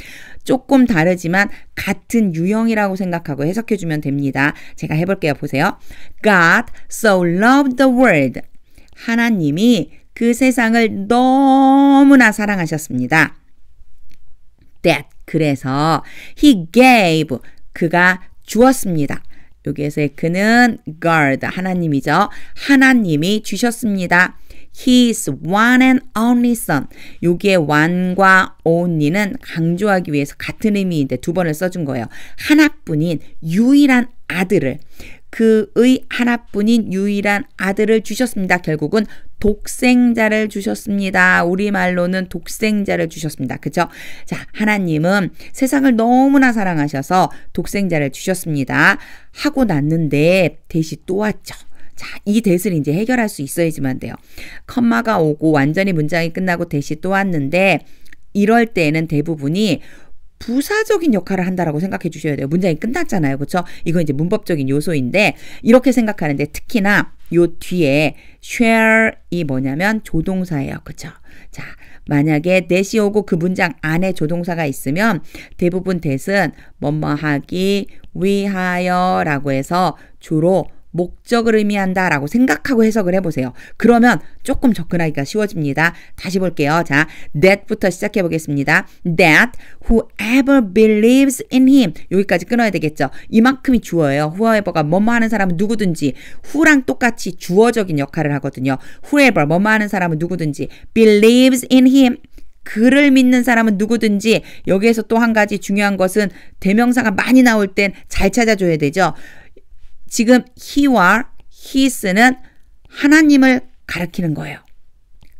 조금 다르지만 같은 유형이라고 생각하고 해석해 주면 됩니다. 제가 해볼게요. 보세요. God so loved the world. 하나님이 그 세상을 너무나 사랑하셨습니다. That 그래서 he gave 그가 주었습니다. 여기에서의 그는 God 하나님이죠. 하나님이 주셨습니다. His one and only son. 여기에 one과 only는 강조하기 위해서 같은 의미인데 두 번을 써준 거예요. 하나뿐인 유일한 아들을 그의 하나뿐인 유일한 아들을 주셨습니다. 결국은 독생자를 주셨습니다. 우리말로는 독생자를 주셨습니다. 그죠? 자, 하나님은 세상을 너무나 사랑하셔서 독생자를 주셨습니다. 하고 났는데 대시 또 왔죠. 자, 이 대를 이제 해결할 수 있어야지만 돼요. 컴마가 오고 완전히 문장이 끝나고 대시 또 왔는데 이럴 때는 대부분이 부사적인 역할을 한다라고 생각해 주셔야 돼요. 문장이 끝났잖아요. 그렇죠? 이건 이제 문법적인 요소인데 이렇게 생각하는데 특히나 요 뒤에 share이 뭐냐면 조동사예요. 그렇죠? 자, 만약에 that이 오고 그 문장 안에 조동사가 있으면 대부분 that은 뭐뭐 하기 위하여라고 해서 주로 목적을 의미한다 라고 생각하고 해석을 해보세요. 그러면 조금 접근하기가 쉬워집니다. 다시 볼게요. 자, that부터 시작해 보겠습니다. That whoever believes in him 여기까지 끊어야 되겠죠. 이만큼이 주어예요. whoever가 뭐뭐 하는 사람은 누구든지 who랑 똑같이 주어적인 역할을 하거든요. whoever 뭐뭐 하는 사람은 누구든지 believes in him 그를 믿는 사람은 누구든지 여기에서 또 한 가지 중요한 것은 대명사가 많이 나올 땐 잘 찾아줘야 되죠. 지금 he와 his는 하나님을 가리키는 거예요.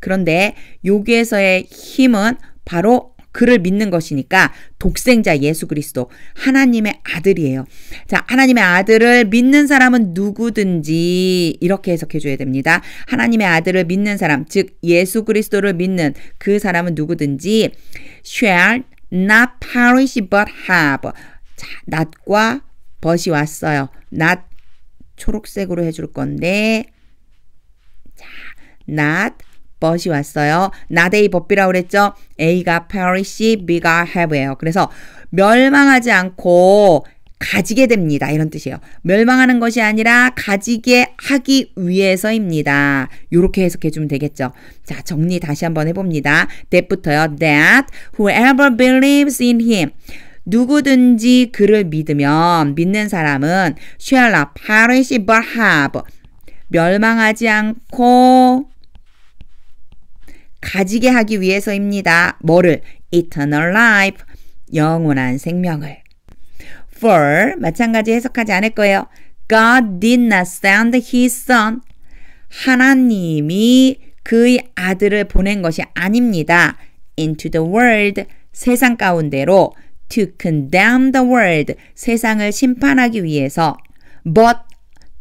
그런데 여기에서의 힘은 바로 그를 믿는 것이니까 독생자 예수 그리스도 하나님의 아들이에요. 자, 하나님의 아들을 믿는 사람은 누구든지 이렇게 해석해 줘야 됩니다. 하나님의 아들을 믿는 사람, 즉 예수 그리스도를 믿는 그 사람은 누구든지 shall not perish but have. 자, not과 but이 왔어요. not 초록색으로 해줄 건데 자, not but이 왔어요. not A 법비라고 그랬죠. A가 perish, B가 have예요. 그래서 멸망하지 않고 가지게 됩니다. 이런 뜻이에요. 멸망하는 것이 아니라 가지게 하기 위해서입니다. 이렇게 해석해 주면 되겠죠. 자, 정리 다시 한번 해봅니다. that부터요. That whoever believes in him 누구든지 그를 믿으면 믿는 사람은 shall not perish but have 멸망하지 않고 가지게 하기 위해서입니다. 뭐를? eternal life 영원한 생명을. For 마찬가지 해석하지 않을 거예요. God did not send his son 하나님이 그의 아들을 보낸 것이 아닙니다. into the world. 세상 가운데로 to condemn the world. 세상을 심판하기 위해서 but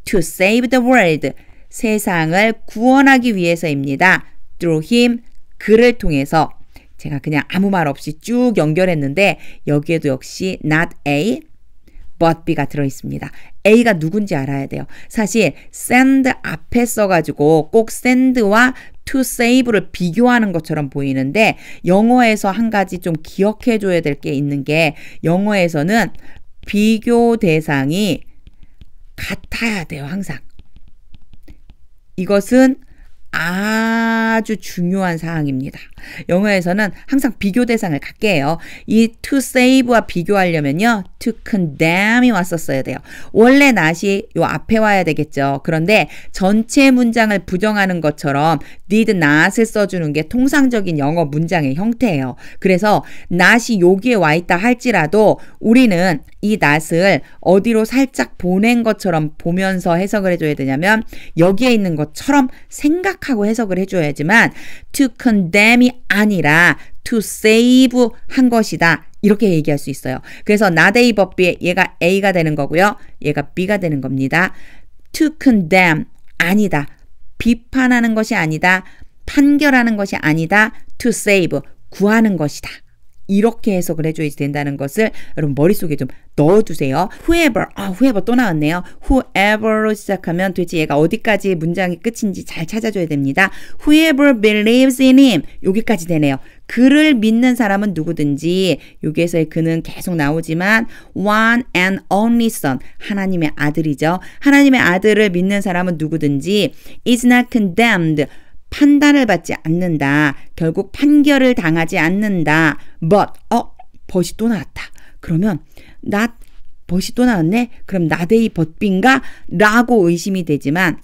to save the world. 세상을 구원하기 위해서입니다. through him. 그를 통해서. 제가 그냥 아무 말 없이 쭉 연결했는데 여기에도 역시 not A, but B가 들어있습니다. A가 누군지 알아야 돼요. 사실 send 앞에 써가지고 꼭 send와 to save를 비교하는 것처럼 보이는데 영어에서 한 가지 좀 기억해줘야 될 게 있는 게 영어에서는 비교 대상이 같아야 돼요. 항상. 이것은 아주 중요한 사항입니다. 영어에서는 항상 비교 대상을 갖게 해요. 이 to save와 비교하려면요. to condemn이 왔었어야 돼요. 원래 not이 요 앞에 와야 되겠죠. 그런데 전체 문장을 부정하는 것처럼 did not을 써주는 게 통상적인 영어 문장의 형태예요. 그래서 not이 여기에 와 있다 할지라도 우리는 이 not을 어디로 살짝 보낸 것처럼 보면서 해석을 해줘야 되냐면 여기에 있는 것처럼 생각하고 해석을 해줘야지만 to condemn이 아니라 to save 한 것이다. 이렇게 얘기할 수 있어요. 그래서 not A but B 얘가 A가 되는 거고요. 얘가 B가 되는 겁니다. to condemn 아니다. 비판하는 것이 아니다. 판결하는 것이 아니다. to save 구하는 것이다. 이렇게 해석을 해줘야 된다는 것을 여러분 머릿속에 좀 넣어두세요. whoever 또 나왔네요. whoever로 시작하면 도대체 얘가 어디까지 문장이 끝인지 잘 찾아줘야 됩니다. whoever believes in him 여기까지 되네요. 그를 믿는 사람은 누구든지 여기에서의 그는 계속 나오지만 one and only son 하나님의 아들이죠. 하나님의 아들을 믿는 사람은 누구든지 is not condemned 판단을 받지 않는다. 결국 판결을 당하지 않는다. but이 또 나왔다. 그러면 but이 또 나왔네? 그럼 not A but B인가? 라고 의심이 되지만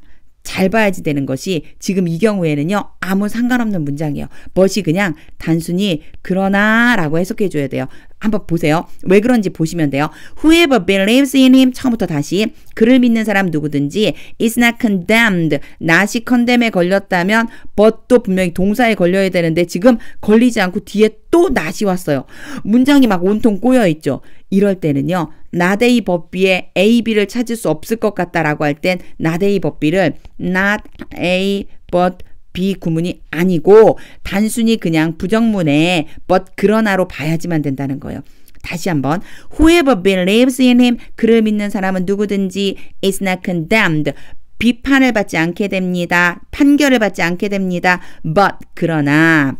잘 봐야지 되는 것이 지금 이 경우에는요. 아무 상관없는 문장이에요. but이 그냥 단순히 그러나 라고 해석해 줘야 돼요. 한번 보세요. 왜 그런지 보시면 돼요. Whoever believes in him 처음부터 다시 그를 믿는 사람 누구든지 is not condemned not이 condemn에 걸렸다면 but도 분명히 동사에 걸려야 되는데 지금 걸리지 않고 뒤에 또 not이 왔어요. 문장이 막 온통 꼬여있죠. 이럴 때는요. not A but B에 A, B를 찾을 수 없을 것 같다라고 할 땐 not A but B를 not A but B 구문이 아니고 단순히 그냥 부정문에 but 그러나로 봐야지만 된다는 거예요. 다시 한번 whoever believes in him 그를 믿는 사람은 누구든지 is not condemned 비판을 받지 않게 됩니다. 판결을 받지 않게 됩니다. but 그러나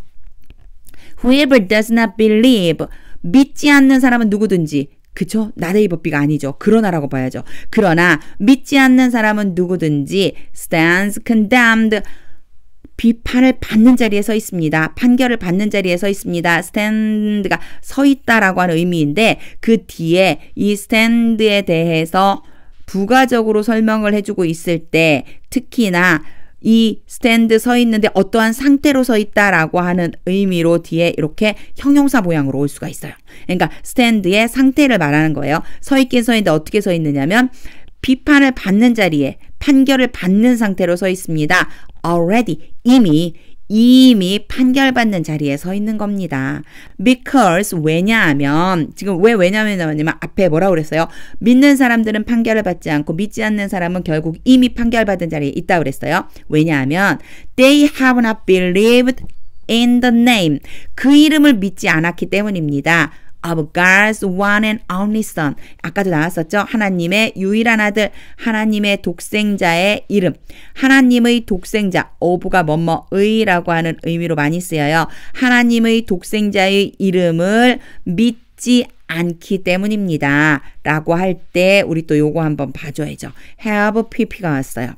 whoever does not believe 믿지 않는 사람은 누구든지 그쵸? not A but B가 아니죠. 그러나라고 봐야죠. 그러나 믿지 않는 사람은 누구든지 stands condemned 비판을 받는 자리에 서 있습니다. 판결을 받는 자리에 서 있습니다. stand가 서 있다라고 하는 의미인데 그 뒤에 이 stand에 대해서 부가적으로 설명을 해주고 있을 때 특히나 이 stand 서 있는데 어떠한 상태로 서 있다라고 하는 의미로 뒤에 이렇게 형용사 모양으로 올 수가 있어요. 그러니까 stand의 상태를 말하는 거예요. 서 있긴 서 있는데 어떻게 서 있느냐면 비판을 받는 자리에 판결을 받는 상태로 서 있습니다. already 이미 판결받는 자리에 서 있는 겁니다. because 왜냐하면 지금 왜냐하면 나왔냐면 앞에 뭐라고 그랬어요? 믿는 사람들은 판결을 받지 않고 믿지 않는 사람은 결국 이미 판결받은 자리에 있다고 그랬어요. 왜냐하면 they have not believed in the name 그 이름을 믿지 않았기 때문입니다. of God's one and only son. 아까도 나왔었죠? 하나님의 유일한 아들, 하나님의 독생자의 이름. 하나님의 독생자, of가 뭐뭐의라고 하는 의미로 많이 쓰여요. 하나님의 독생자의 이름을 믿지 않기 때문입니다. 라고 할 때 우리 또 요거 한번 봐줘야죠. have pp가 왔어요.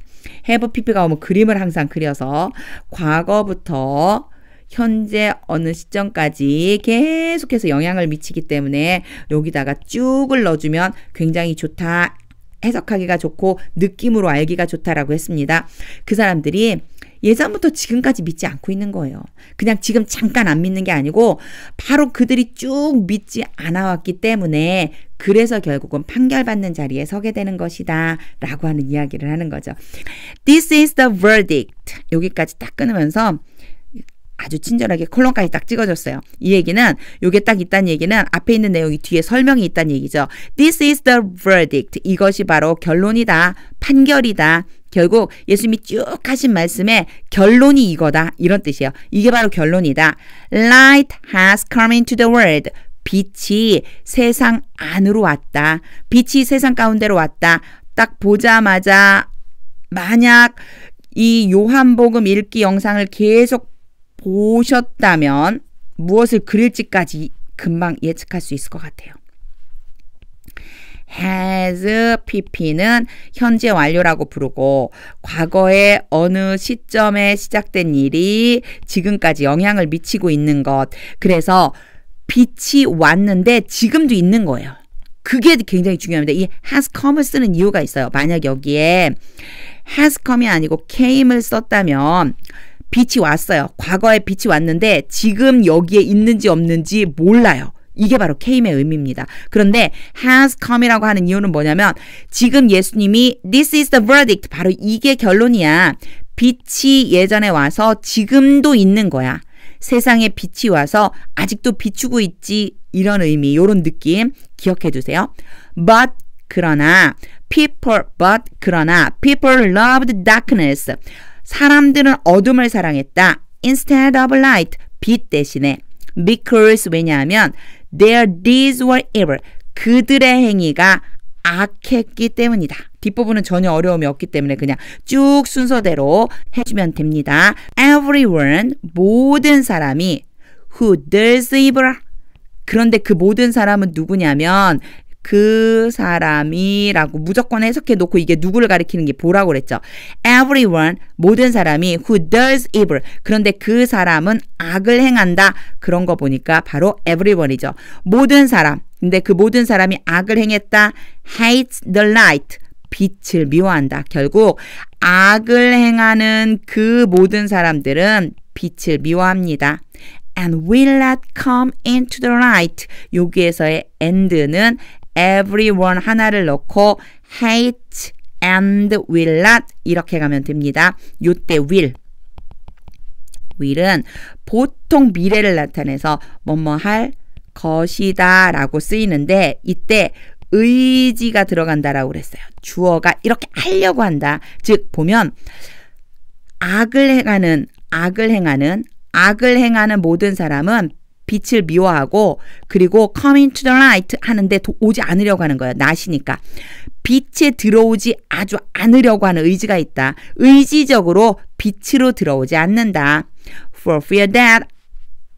have pp가 오면 그림을 항상 그려서 과거부터 현재 어느 시점까지 계속해서 영향을 미치기 때문에 여기다가 쭉을 넣어주면 굉장히 좋다. 해석하기가 좋고 느낌으로 알기가 좋다라고 했습니다. 그 사람들이 예전부터 지금까지 믿지 않고 있는 거예요. 그냥 지금 잠깐 안 믿는 게 아니고 바로 그들이 쭉 믿지 않아 왔기 때문에 그래서 결국은 판결받는 자리에 서게 되는 것이다 라고 하는 이야기를 하는 거죠. This is the verdict. 여기까지 딱 끊으면서 아주 친절하게 콜론까지 딱 찍어줬어요. 이 얘기는 요게 딱 있다는 얘기는 앞에 있는 내용이 뒤에 설명이 있다는 얘기죠. This is the verdict. 이것이 바로 결론이다. 판결이다. 결국 예수님이 쭉 하신 말씀에 결론이 이거다. 이런 뜻이에요. 이게 바로 결론이다. Light has come into the world. 빛이 세상 안으로 왔다. 빛이 세상 가운데로 왔다. 딱 보자마자 만약 이 요한복음 읽기 영상을 계속 보셨다면 무엇을 그릴지까지 금방 예측할 수 있을 것 같아요. has pp는 현재 완료라고 부르고 과거의 어느 시점에 시작된 일이 지금까지 영향을 미치고 있는 것. 그래서 빛이 왔는데 지금도 있는 거예요. 그게 굉장히 중요합니다. 이 has come을 쓰는 이유가 있어요. 만약 여기에 has come이 아니고 came을 썼다면 빛이 왔어요. 과거에 빛이 왔는데 지금 여기에 있는지 없는지 몰라요. 이게 바로 came의 의미입니다. 그런데 has come이라고 하는 이유는 뭐냐면 지금 예수님이 this is the verdict. 바로 이게 결론이야. 빛이 예전에 와서 지금도 있는 거야. 세상에 빛이 와서 아직도 비추고 있지. 이런 의미, 이런 느낌 기억해 두세요. But 그러나 people loved darkness. 사람들은 어둠을 사랑했다. Instead of light. 빛 대신에. Because 왜냐하면 their deeds were evil. 그들의 행위가 악했기 때문이다. 뒷부분은 전혀 어려움이 없기 때문에 그냥 쭉 순서대로 해주면 됩니다. Everyone, 모든 사람이 who does evil. 그런데 그 모든 사람은 누구냐면 그 사람이라고 무조건 해석해 놓고 이게 누구를 가리키는 게 뭐라고 그랬죠. Everyone, 모든 사람이 who does evil. 그런데 그 사람은 악을 행한다. 그런 거 보니까 바로 everyone이죠. 모든 사람. 근데 그 모든 사람이 악을 행했다. hates the light. 빛을 미워한다. 결국 악을 행하는 그 모든 사람들은 빛을 미워합니다. And will not come into the light. 여기에서의 and는 everyone 하나를 넣고 hate and will not 이렇게 가면 됩니다. 요때 will은 보통 미래를 나타내서 뭐뭐 할 것이다 라고 쓰이는데 이때 의지가 들어간다라고 그랬어요. 주어가 이렇게 하려고 한다. 즉 보면 악을 행하는 모든 사람은 빛을 미워하고 그리고 come into the light 하는데 오지 않으려고 하는 거예요. 낫이니까. 빛에 들어오지 아주 않으려고 하는 의지가 있다. 의지적으로 빛으로 들어오지 않는다. For fear that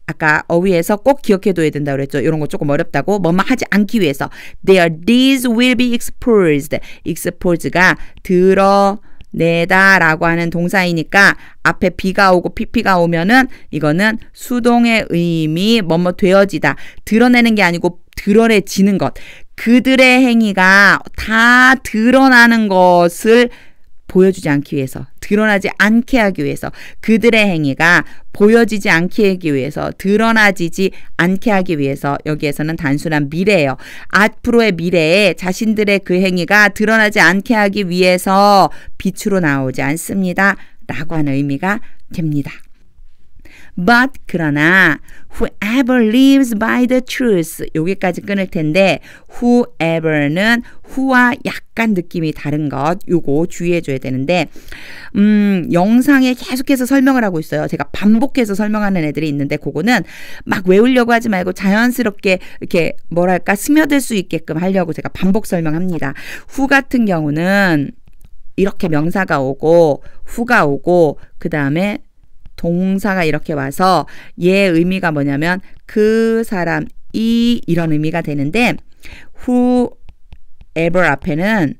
아까 어휘에서 꼭 기억해둬야 된다고 그랬죠. 이런 거 조금 어렵다고. 뭐만 하지 않기 위해서. Their deeds will be exposed. exposed가 드러내다 라고 하는 동사이니까 앞에 B가 오고 PP가 오면은 이거는 수동의 의미 뭐뭐 되어지다. 드러내는 게 아니고 드러내지는 것. 그들의 행위가 다 드러나는 것을 보여주지 않기 위해서, 드러나지 않게 하기 위해서, 그들의 행위가 보여지지 않게 하기 위해서, 드러나지지 않게 하기 위해서 여기에서는 단순한 미래예요. 앞으로의 미래에 자신들의 그 행위가 드러나지 않게 하기 위해서 빛으로 나오지 않습니다. 라고 하는 의미가 됩니다. But 그러나 whoever lives by the truth 여기까지 끊을 텐데 whoever는 who와 약간 느낌이 다른 것 요거 주의해 줘야 되는데 영상에 계속해서 설명을 하고 있어요. 제가 반복해서 설명하는 애들이 있는데 그거는 막 외우려고 하지 말고 자연스럽게 이렇게 뭐랄까 스며들 수 있게끔 하려고 제가 반복 설명합니다. who 같은 경우는 이렇게 명사가 오고 who가 오고 그 다음에 동사가 이렇게 와서 얘의 의미가 뭐냐면 그 사람이 이런 의미가 되는데 whoever 앞에는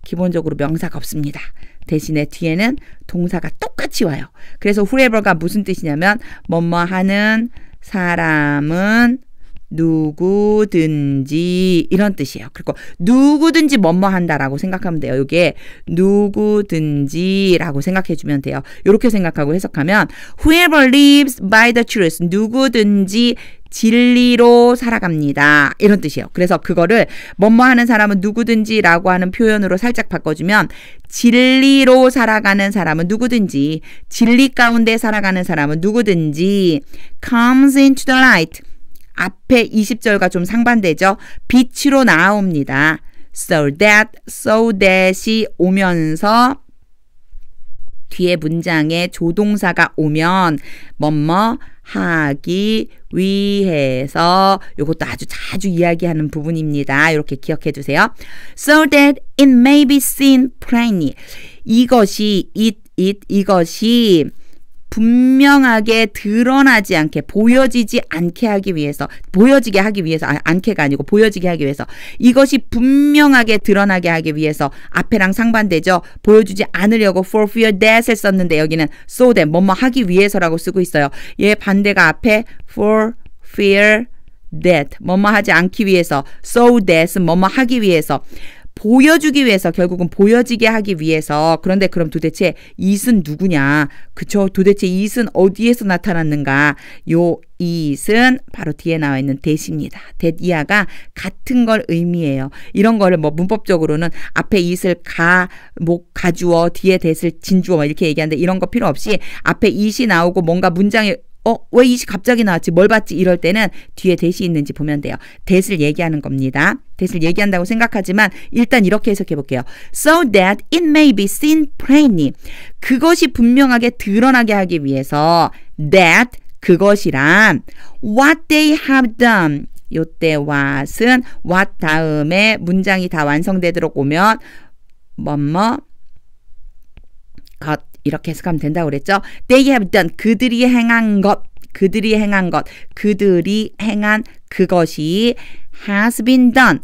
기본적으로 명사가 없습니다. 대신에 뒤에는 동사가 똑같이 와요. 그래서 whoever가 무슨 뜻이냐면 뭐뭐 하는 사람은 누구든지 이런 뜻이에요. 그리고 누구든지 뭐뭐 한다라고 생각하면 돼요. 이게 누구든지라고 생각해 주면 돼요. 이렇게 생각하고 해석하면 whoever lives by the truth 누구든지 진리로 살아갑니다. 이런 뜻이에요. 그래서 그거를 뭐뭐 하는 사람은 누구든지라고 하는 표현으로 살짝 바꿔주면 진리로 살아가는 사람은 누구든지 진리 가운데 살아가는 사람은 누구든지 comes into the light 앞에 20절과 좀 상반되죠. 빛으로 나옵니다. so that이 오면서 뒤에 문장에 조동사가 오면 뭐뭐 하기 위해서 이것도 아주 자주 이야기하는 부분입니다. 이렇게 기억해 주세요. So that it may be seen plainly. 이것이 이것이 분명하게 드러나지 않게 보여지지 않게 하기 위해서 보여지게 하기 위해서 않게가 아니고 보여지게 하기 위해서 이것이 분명하게 드러나게 하기 위해서 앞에랑 상반되죠. 보여주지 않으려고 for fear that을 썼는데 여기는 so that 뭐뭐 하기 위해서라고 쓰고 있어요. 얘 반대가 앞에 for fear that 뭐뭐 하지 않기 위해서 so that은 뭐뭐 하기 위해서 보여주기 위해서 결국은 보여지게 하기 위해서 그런데 그럼 도대체 it은 누구냐? 그쵸? 도대체 it은 어디에서 나타났는가? 요 it은 바로 뒤에 나와 있는 that입니다. that 이하가 같은 걸 의미해요. 이런 거를 뭐 문법적으로는 앞에 it을 가주어 뒤에 that을 진주어 뭐 이렇게 얘기하는데 이런 거 필요 없이 앞에 it이 나오고 뭔가 문장에 왜 it이 갑자기 나왔지? 뭘 봤지? 이럴 때는 뒤에 that이 있는지 보면 돼요. that을 얘기하는 겁니다. that을 얘기한다고 생각하지만 일단 이렇게 해석해 볼게요. So that it may be seen plainly. 그것이 분명하게 드러나게 하기 위해서 that 그것이란 what they have done. 요때 what은 what 다음에 문장이 다 완성되도록 오면 뭐뭐 것 이렇게 해석하면 된다고 그랬죠. They have done 그들이 행한 것 그들이 행한 그것이 has been done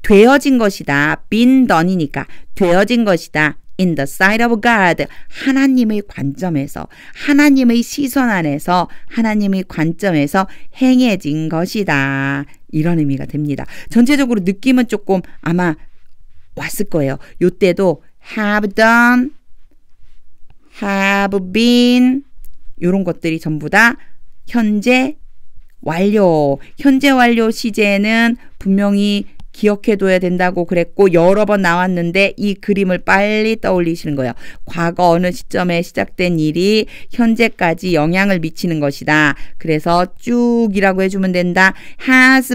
되어진 것이다. been done이니까 되어진 것이다. in the sight of God 하나님의 관점에서 하나님의 시선 안에서 하나님의 관점에서 행해진 것이다. 이런 의미가 됩니다. 전체적으로 느낌은 조금 아마 왔을 거예요. 요때도 have done have been 이런 것들이 전부 다 현재 완료. 현재 완료 시제는 분명히 기억해둬야 된다고 그랬고 여러 번 나왔는데 이 그림을 빨리 떠올리시는 거예요. 과거 어느 시점에 시작된 일이 현재까지 영향을 미치는 것이다. 그래서 쭉이라고 해주면 된다. has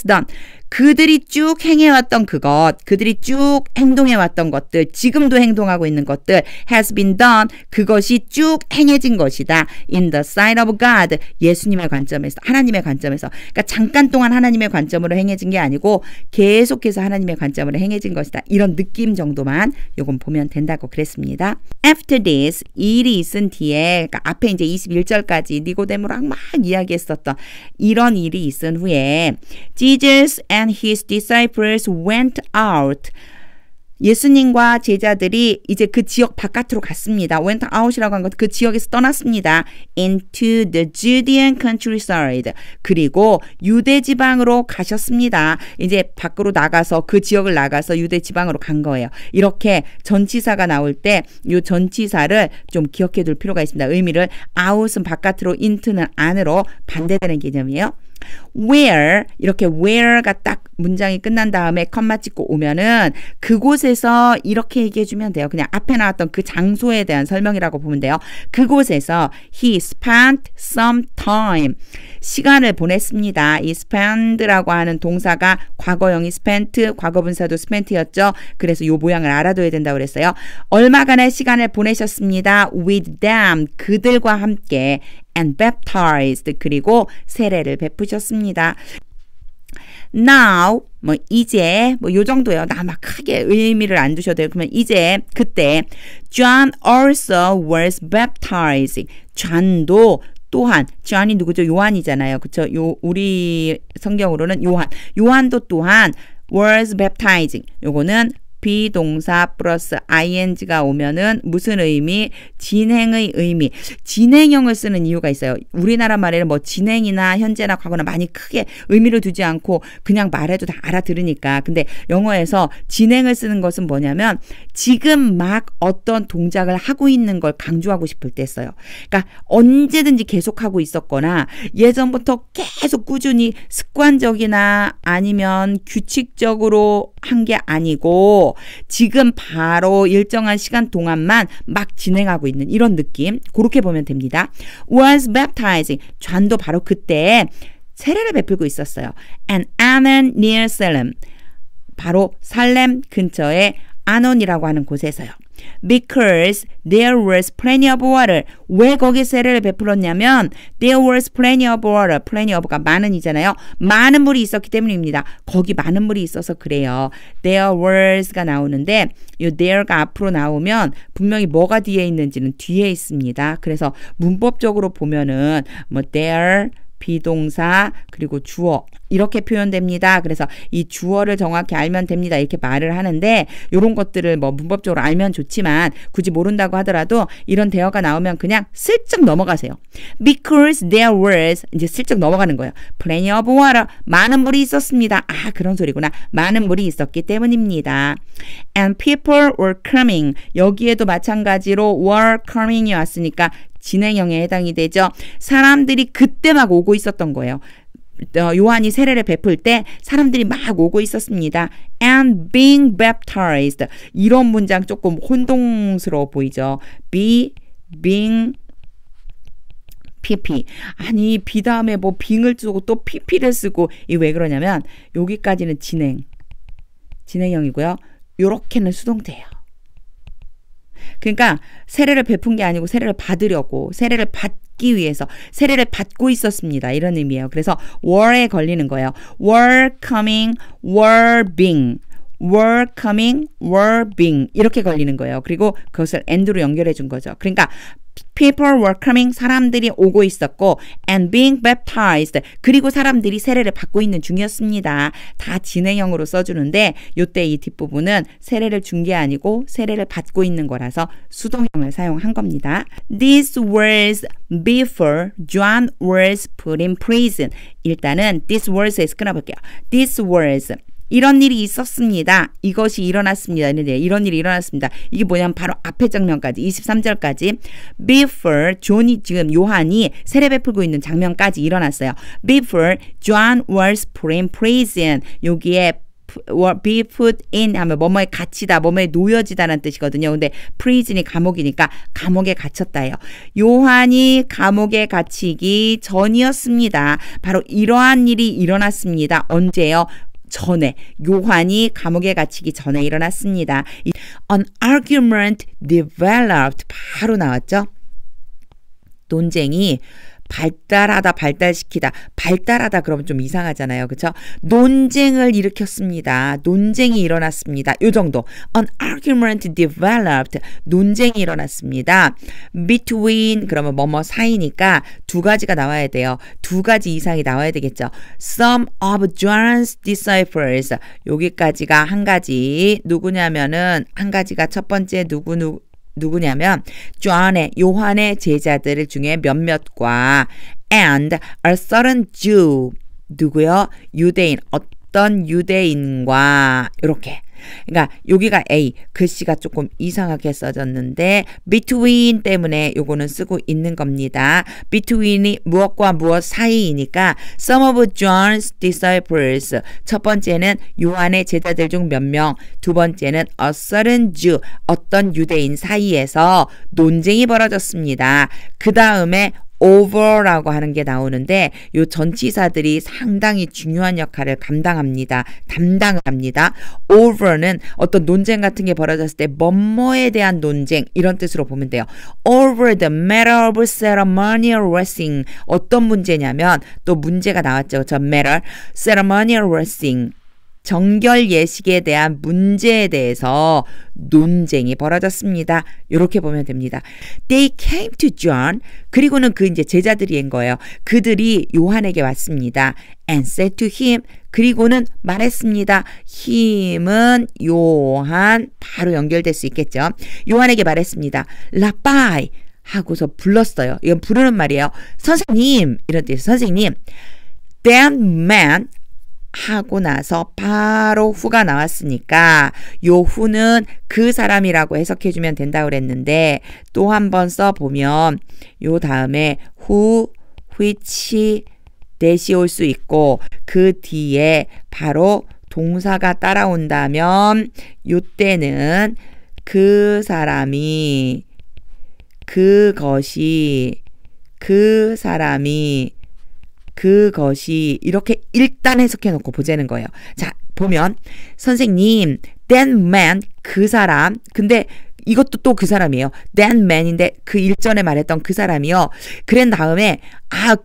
done. 그들이 쭉 행해왔던 그것, 그들이 쭉 행동해왔던 것들, 지금도 행동하고 있는 것들, has been done, 그것이 쭉 행해진 것이다. in the sight of God, 예수님의 관점에서, 하나님의 관점에서. 그러니까 잠깐 동안 하나님의 관점으로 행해진 게 아니고 계속해서 하나님의 관점으로 행해진 것이다. 이런 느낌 정도만 요건 보면 된다고 그랬습니다. After this, 일이 있은 뒤에, 그러니까 앞에 이제 21절까지 니고데모랑 막 이야기했었던 이런 일이 있은 후에 Jesus and his disciples went out. 예수님과 제자들이 이제 그 지역 바깥으로 갔습니다. went out이라고 한 건 그 지역에서 떠났습니다. into the Judean countryside. 그리고 유대 지방으로 가셨습니다. 이제 밖으로 나가서 그 지역을 나가서 유대 지방으로 간 거예요. 이렇게 전치사가 나올 때 이 전치사를 좀 기억해 둘 필요가 있습니다. 의미를 out은 바깥으로 into는 안으로 반대되는 개념이에요. where 이렇게 where가 딱 문장이 끝난 다음에 컴마 찍고 오면은 그곳에서 이렇게 얘기해 주면 돼요. 그냥 앞에 나왔던 그 장소에 대한 설명이라고 보면 돼요. 그곳에서 he spent some time 시간을 보냈습니다. 이 spend라고 하는 동사가 과거형이 spent, 과거분사도 spent였죠. 그래서 이 모양을 알아둬야 된다고 그랬어요. 얼마간의 시간을 보내셨습니다. with them 그들과 함께 and baptized 그리고 세례를 베푸셨습니다. Now 이제 요 정도요. 막 크게 의미를 안 두셔도 돼요. 그러면 이제 그때 John also was baptizing. John도 또한 John이 누구죠? 요한이잖아요. 그렇죠? 우리 성경으로는 요한도 또한 was baptizing. 요거는 비동사 플러스 ing가 오면은 무슨 의미? 진행의 의미. 진행형을 쓰는 이유가 있어요. 우리나라 말에는 뭐 진행이나 현재나 과거나 많이 크게 의미를 두지 않고 그냥 말해도 다 알아들으니까. 근데 영어에서 진행을 쓰는 것은 뭐냐면 지금 막 어떤 동작을 하고 있는 걸 강조하고 싶을 때 써요. 그러니까 언제든지 계속하고 있었거나 예전부터 계속 꾸준히 습관적이나 아니면 규칙적으로 한 게 아니고 지금 바로 일정한 시간 동안만 막 진행하고 있는 이런 느낌. 그렇게 보면 됩니다. was baptizing. 좌도 바로 그때 세례를 베풀고 있었어요. And Anon near Salem. 바로 살렘 근처에 아논이라고 하는 곳에서요. Because there was plenty of water. 왜 거기 세례를 베풀었냐면 there was plenty of water. plenty of가 많은이잖아요. 많은 물이 있었기 때문입니다. 거기 많은 물이 있어서 그래요. There was가 나오는데 이 there가 앞으로 나오면 분명히 뭐가 뒤에 있는지는 뒤에 있습니다. 그래서 문법적으로 보면은 뭐 there 비동사 그리고 주어 이렇게 표현됩니다. 그래서 이 주어를 정확히 알면 됩니다. 이렇게 말을 하는데 이런 것들을 뭐 문법적으로 알면 좋지만 굳이 모른다고 하더라도 이런 대어가 나오면 그냥 슬쩍 넘어가세요. Because there was 이제 슬쩍 넘어가는 거예요. Plenty of water. 많은 물이 있었습니다. 아 그런 소리구나. 많은 물이 있었기 때문입니다. And people were coming. 여기에도 마찬가지로 were coming이 왔으니까 진행형에 해당이 되죠. 사람들이 그때 막 오고 있었던 거예요. 요한이 세례를 베풀 때 사람들이 막 오고 있었습니다. And being baptized. 이런 문장 조금 혼동스러워 보이죠. being pp. 아니 be 다음에 뭐 being을 쓰고 또 pp를 쓰고 이 왜 그러냐면 여기까지는 진행형이고요. 요렇게는 수동태예요. 그러니까 세례를 베푼 게 아니고 세례를 받으려고 세례를 받기 위해서 세례를 받고 있었습니다. 이런 의미예요. 그래서 were에 걸리는 거예요. were coming, were being. were coming, were being 이렇게 걸리는 거예요. 그리고 그것을 and로 연결해 준 거죠. 그러니까 people were coming 사람들이 오고 있었고 and being baptized 그리고 사람들이 세례를 받고 있는 중이었습니다. 다 진행형으로 써주는데 요때 이 뒷부분은 세례를 준 게 아니고 세례를 받고 있는 거라서 수동형을 사용한 겁니다. This was before John was put in prison. 일단은 this was에서 끊어볼게요. This was 이런 일이 있었습니다. 이것이 일어났습니다. 이런 일이 일어났습니다. 이게 뭐냐면 바로 앞에 장면까지 23절까지 before 존이 지금 요한이 세례 베풀고 있는 장면까지 일어났어요. Before John was put in prison. 여기에 be put in 하면 뭐뭐에 갇히다, 뭐뭐에 놓여지다라는 뜻이거든요. 근데 prison이 감옥이니까 감옥에 갇혔다예요. 요한이 감옥에 갇히기 전이었습니다. 바로 이러한 일이 일어났습니다. 언제요? 전에 요한이 감옥에 갇히기 전에 일어났습니다. An argument developed 바로 나왔죠. 논쟁이 발달하다 그러면 좀 이상하잖아요. 그렇죠? 논쟁을 일으켰습니다. 논쟁이 일어났습니다. 요 정도. An argument developed. 논쟁이 일어났습니다. Between 그러면 뭐뭐 사이니까 두 가지가 나와야 돼요. 두 가지 이상이 나와야 되겠죠. Some of John's disciples. 여기까지가 한 가지. 누구냐면은 한 가지가 첫 번째 누구냐면 요한의 제자들 중에 몇몇과 and a certain Jew 누구요? 유대인 어떤 유대인과 이렇게 그러니까 여기가 A 글씨가 조금 이상하게 써졌는데 between 때문에 요거는 쓰고 있는 겁니다. between이 무엇과 무엇 사이이니까 some of John's disciples 첫 번째는 요한의 제자들 중 몇 명, 두 번째는 a certain Jew 어떤 유대인 사이에서 논쟁이 벌어졌습니다. 그 다음에 over라고 하는 게 나오는데 요 전치사들이 상당히 중요한 역할을 담당합니다. over는 어떤 논쟁 같은 게 벌어졌을 때 뭐뭐에 대한 논쟁 이런 뜻으로 보면 돼요. over the matter of ceremonial wrestling 어떤 문제냐면 또 문제가 나왔죠. 저 matter ceremonial wrestling 정결 예식에 대한 문제에 대해서 논쟁이 벌어졌습니다. 이렇게 보면 됩니다. They came to John. 그리고는 그 이제 제자들이인 거예요. 그들이 요한에게 왔습니다. And said to him. 그리고는 말했습니다. 힘은 요한 바로 연결될 수 있겠죠. 요한에게 말했습니다. 라빠이 하고서 불렀어요. 이건 부르는 말이에요. 선생님 이런 뜻이에요. 선생님. That man 하고 나서 바로 후가 나왔으니까 요 후는 그 사람이라고 해석해주면 된다고 그랬는데 또 한 번 써보면 요 다음에 who, which, that이 올 수 있고 그 뒤에 바로 동사가 따라온다면 요때는 그 사람이 그것이 그 사람이 그것이 이렇게 일단 해석해 놓고 보자는 거예요. 자, 보면 선생님, that man 그 사람 근데 이것도 또 그 사람이에요. that man인데 그 일전에 말했던 그 사람이요. 그런 다음에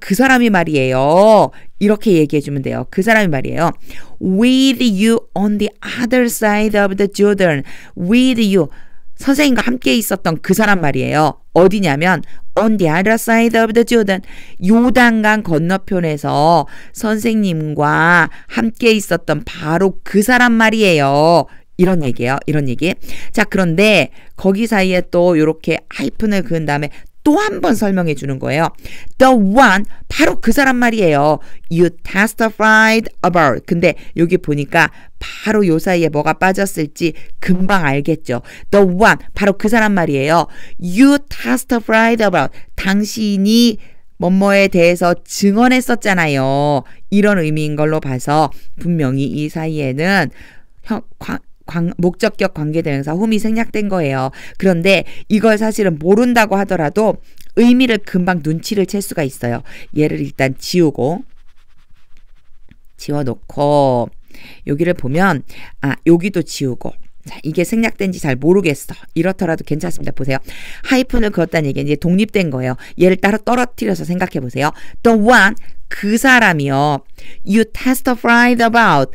그 사람이 말이에요. 이렇게 얘기해 주면 돼요. 그 사람이 말이에요. With you on the other side of the Jordan. With you. 선생님과 함께 있었던 그 사람 말이에요. 어디냐면 on the other side of the Jordan. 요단강 건너편에서 선생님과 함께 있었던 바로 그 사람 말이에요. 이런 얘기예요. 이런 얘기. 자, 그런데 거기 사이에 또 이렇게 하이픈을 그은 다음에 또 한 번 설명해 주는 거예요. The one, 바로 그 사람 말이에요. You testified about. 근데 여기 보니까 바로 요 사이에 뭐가 빠졌을지 금방 알겠죠. The one, 바로 그 사람 말이에요. You testified about. 당신이 뭐뭐에 대해서 증언했었잖아요. 이런 의미인 걸로 봐서 분명히 이 사이에는 목적격 관계대명사 whom이 생략된 거예요. 그런데 이걸 사실은 모른다고 하더라도 의미를 금방 눈치를 챌 수가 있어요. 얘를 일단 지워놓고 여기를 보면 여기도 지우고 자, 이게 생략된지 잘 모르겠어. 이렇더라도 괜찮습니다. 보세요. 하이픈을 그었다는 얘기는 이제 독립된 거예요. 얘를 따로 떨어뜨려서 생각해 보세요. The one, 그 사람이요. You testified about.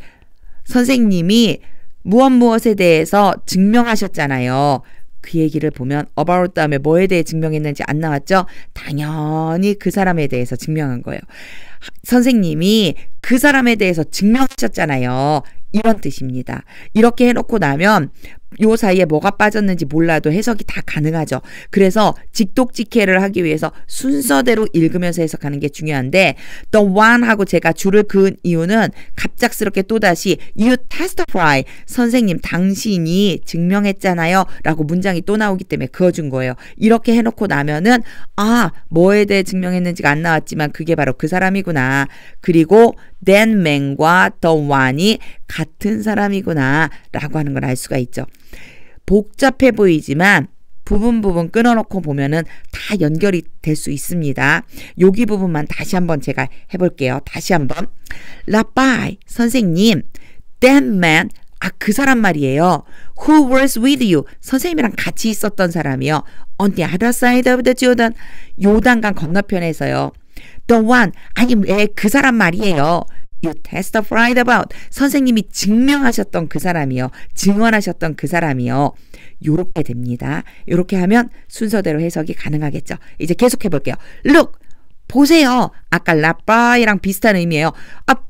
선생님이 무엇에 대해서 증명하셨잖아요. 그 얘기를 보면 about 다음에 뭐에 대해 증명했는지 안 나왔죠? 당연히 그 사람에 대해서 증명한 거예요. 선생님이 그 사람에 대해서 증명하셨잖아요. 이런 뜻입니다. 이렇게 해놓고 나면 요 사이에 뭐가 빠졌는지 몰라도 해석이 다 가능하죠. 그래서 직독직해를 하기 위해서 순서대로 읽으면서 해석하는 게 중요한데 the one 하고 제가 줄을 그은 이유는 갑작스럽게 또다시 you testify 선생님 당신이 증명했잖아요 라고 문장이 또 나오기 때문에 그어준 거예요. 이렇게 해놓고 나면은 뭐에 대해 증명했는지가 안 나왔지만 그게 바로 그 사람이구나. 그리고 that man과 the one이 같은 사람이구나 라고 하는 걸 알 수가 있죠. 복잡해 보이지만 부분 끊어놓고 보면은 다 연결이 될 수 있습니다. 여기 부분만 다시 한번 제가 해볼게요. 다시 한번. 라빠이 선생님 that man 그 사람 말이에요. Who was with you 선생님이랑 같이 있었던 사람이요. On the other side of the Jordan 요단강 건너편에서요. The one 왜 그 사람 말이에요. You testified about 선생님이 증명하셨던 그 사람이요. 증언하셨던 그 사람이요. 요렇게 됩니다. 요렇게 하면 순서대로 해석이 가능하겠죠. 이제 계속해 볼게요. Look 보세요. 아까 라빠이랑 비슷한 의미예요.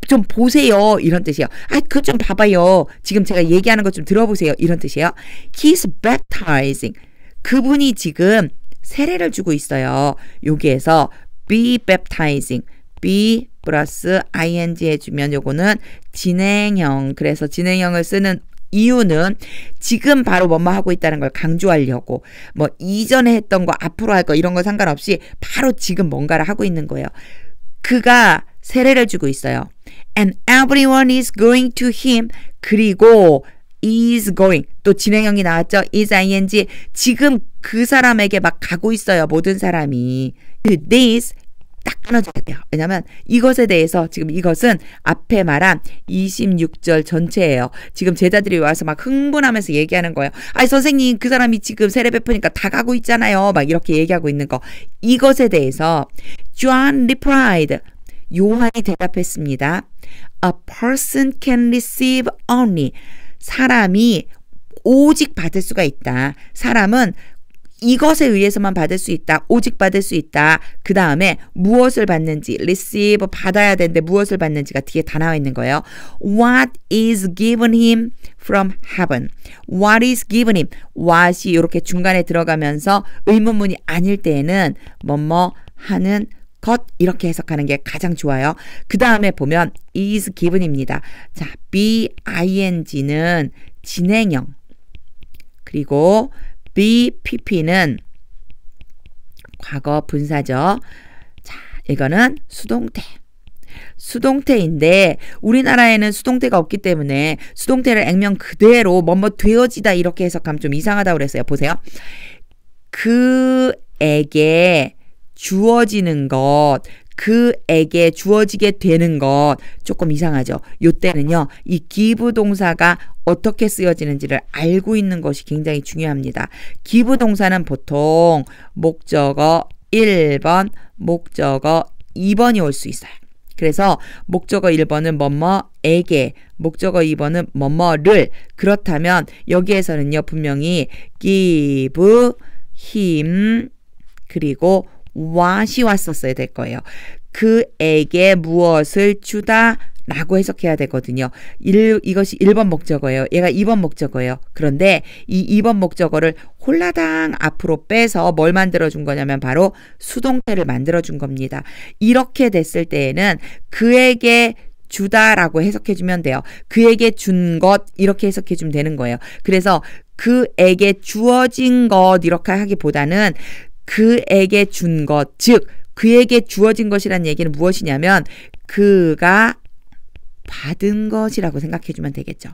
좀 보세요. 이런 뜻이에요. 그거 좀 봐봐요. 지금 제가 얘기하는 거 좀 들어보세요. 이런 뜻이에요. He's baptizing. 그분이 지금 세례를 주고 있어요. 여기에서 be baptizing. be 플러스 ing 해주면 요거는 진행형. 그래서 진행형을 쓰는 이유는 지금 바로 뭐뭐 하고 있다는 걸 강조하려고 이전에 했던 거 앞으로 할 거 이런 거 상관없이 바로 지금 뭔가를 하고 있는 거예요. 그가 세례를 주고 있어요. And everyone is going to him. 그리고 is going 또 진행형이 나왔죠. is ing 지금 그 사람에게 막 가고 있어요. 모든 사람이. this 딱 끊어줘야 돼요. 왜냐면 이것에 대해서 지금 이것은 앞에 말한 26절 전체예요. 지금 제자들이 와서 막 흥분하면서 얘기하는 거예요. 선생님 그 사람이 지금 세례 베푸니까 다 가고 있잖아요. 막 이렇게 얘기하고 있는 거. 이것에 대해서 John replied. 요한이 대답했습니다. A person can receive only. 사람이 오직 받을 수가 있다. 사람은 이것에 의해서만 받을 수 있다. 오직 받을 수 있다. 그 다음에 무엇을 받는지 receive 받아야 되는데 무엇을 받는지가 뒤에 다 나와 있는 거예요. What is given him from heaven. What is given him. what이 이렇게 중간에 들어가면서 의문문이 아닐 때에는 뭐뭐 하는 것 이렇게 해석하는 게 가장 좋아요. 그 다음에 보면 is given입니다. 자, BING는 진행형 그리고 BPP는 과거 분사죠. 자, 이거는 수동태. 수동태인데 우리나라에는 수동태가 없기 때문에 수동태를 액면 그대로 뭐뭐 되어지다 이렇게 해석하면 좀 이상하다고 그랬어요. 보세요. 그에게 주어지는 것, 그에게 주어지게 되는 것 조금 이상하죠. 요때는요. 이 give 동사가 어떻게 쓰여지는지를 알고 있는 것이 굉장히 중요합니다. give 동사는 보통 목적어 1번, 목적어 2번이 올 수 있어요. 그래서 목적어 1번은 뭐뭐에게, 목적어 2번은 뭐뭐를. 그렇다면 여기에서는요. 분명히 give him 그리고 what이 왔었어야 될 거예요. 그에게 무엇을 주다 라고 해석해야 되거든요. 이것이 1번 목적어예요. 얘가 2번 목적어예요. 그런데 이 2번 목적어를 홀라당 앞으로 빼서 뭘 만들어준 거냐면 바로 수동태를 만들어준 겁니다. 이렇게 됐을 때에는 그에게 주다라고 해석해주면 돼요. 그에게 준 것 이렇게 해석해주면 되는 거예요. 그래서 그에게 주어진 것 이렇게 하기보다는 그에게 준 것, 즉 그에게 주어진 것이란 얘기는 무엇이냐면 그가 받은 것이라고 생각해주면 되겠죠.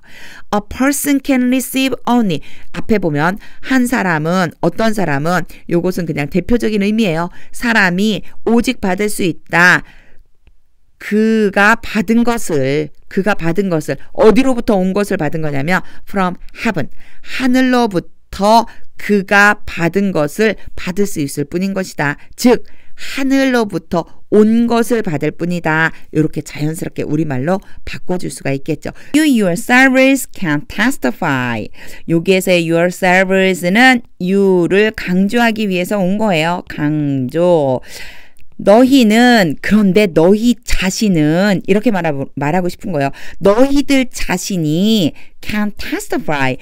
A person can receive only. 앞에 보면 한 사람은 어떤 사람은 요것은 그냥 대표적인 의미예요. 사람이 오직 받을 수 있다. 그가 받은 것을 어디로부터 온 것을 받은 거냐면 from heaven. 하늘로부터 그가 받은 것을 받을 수 있을 뿐인 것이다. 즉 하늘로부터 온 것을 받을 뿐이다. 이렇게 자연스럽게 우리말로 바꿔줄 수가 있겠죠. You yourselves can testify. 여기에서의 yourselves는 you를 강조하기 위해서 온 거예요. 강조. 너희는 그런데 너희 자신은 이렇게 말하고 싶은 거예요. 너희들 자신이 can testify.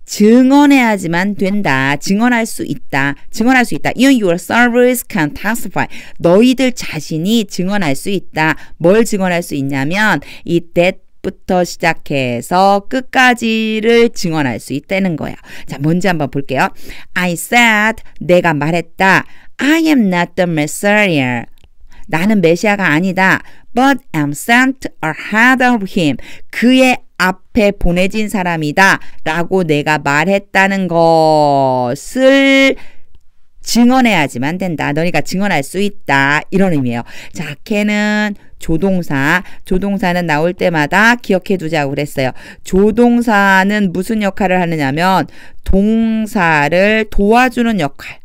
증언해야지만 된다. 증언할 수 있다. You yourselves can testify. 너희들 자신이 증언할 수 있다. 뭘 증언할 수 있냐면 이 that부터 시작해서 끝까지를 증언할 수 있다는 거예요. 자, 뭔지 한번 볼게요. I said, 내가 말했다. I am not the Messiah. 나는 메시아가 아니다. But am sent ahead of him. 그의 앞에 보내진 사람이다 라고 내가 말했다는 것을 증언해야지만 된다. 너희가 증언할 수 있다. 이런 의미예요. 자, 걔는 조동사는 나올 때마다 기억해 두자고 그랬어요. 조동사는 무슨 역할을 하느냐면 동사를 도와주는 역할.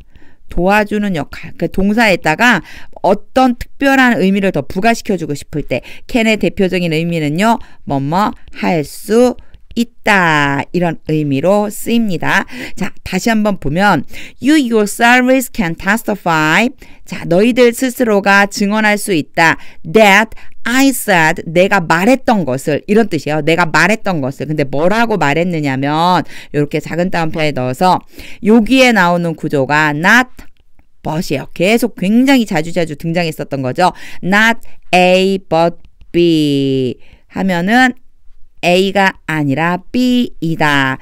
그 동사에다가 어떤 특별한 의미를 더 부과시켜주고 싶을 때 can의 대표적인 의미는요. 뭐뭐 할 수 있다. 이런 의미로 쓰입니다. 자, 다시 한번 보면 You yourselves can testify. 자, 너희들 스스로가 증언할 수 있다. That I said, 내가 말했던 것을, 이런 뜻이에요. 내가 말했던 것을. 근데 뭐라고 말했느냐면 이렇게 작은 따옴표에 넣어서 여기에 나오는 구조가 not but이에요. 계속 굉장히 자주 등장했었던 거죠. Not A but B 하면은 A가 아니라 B이다.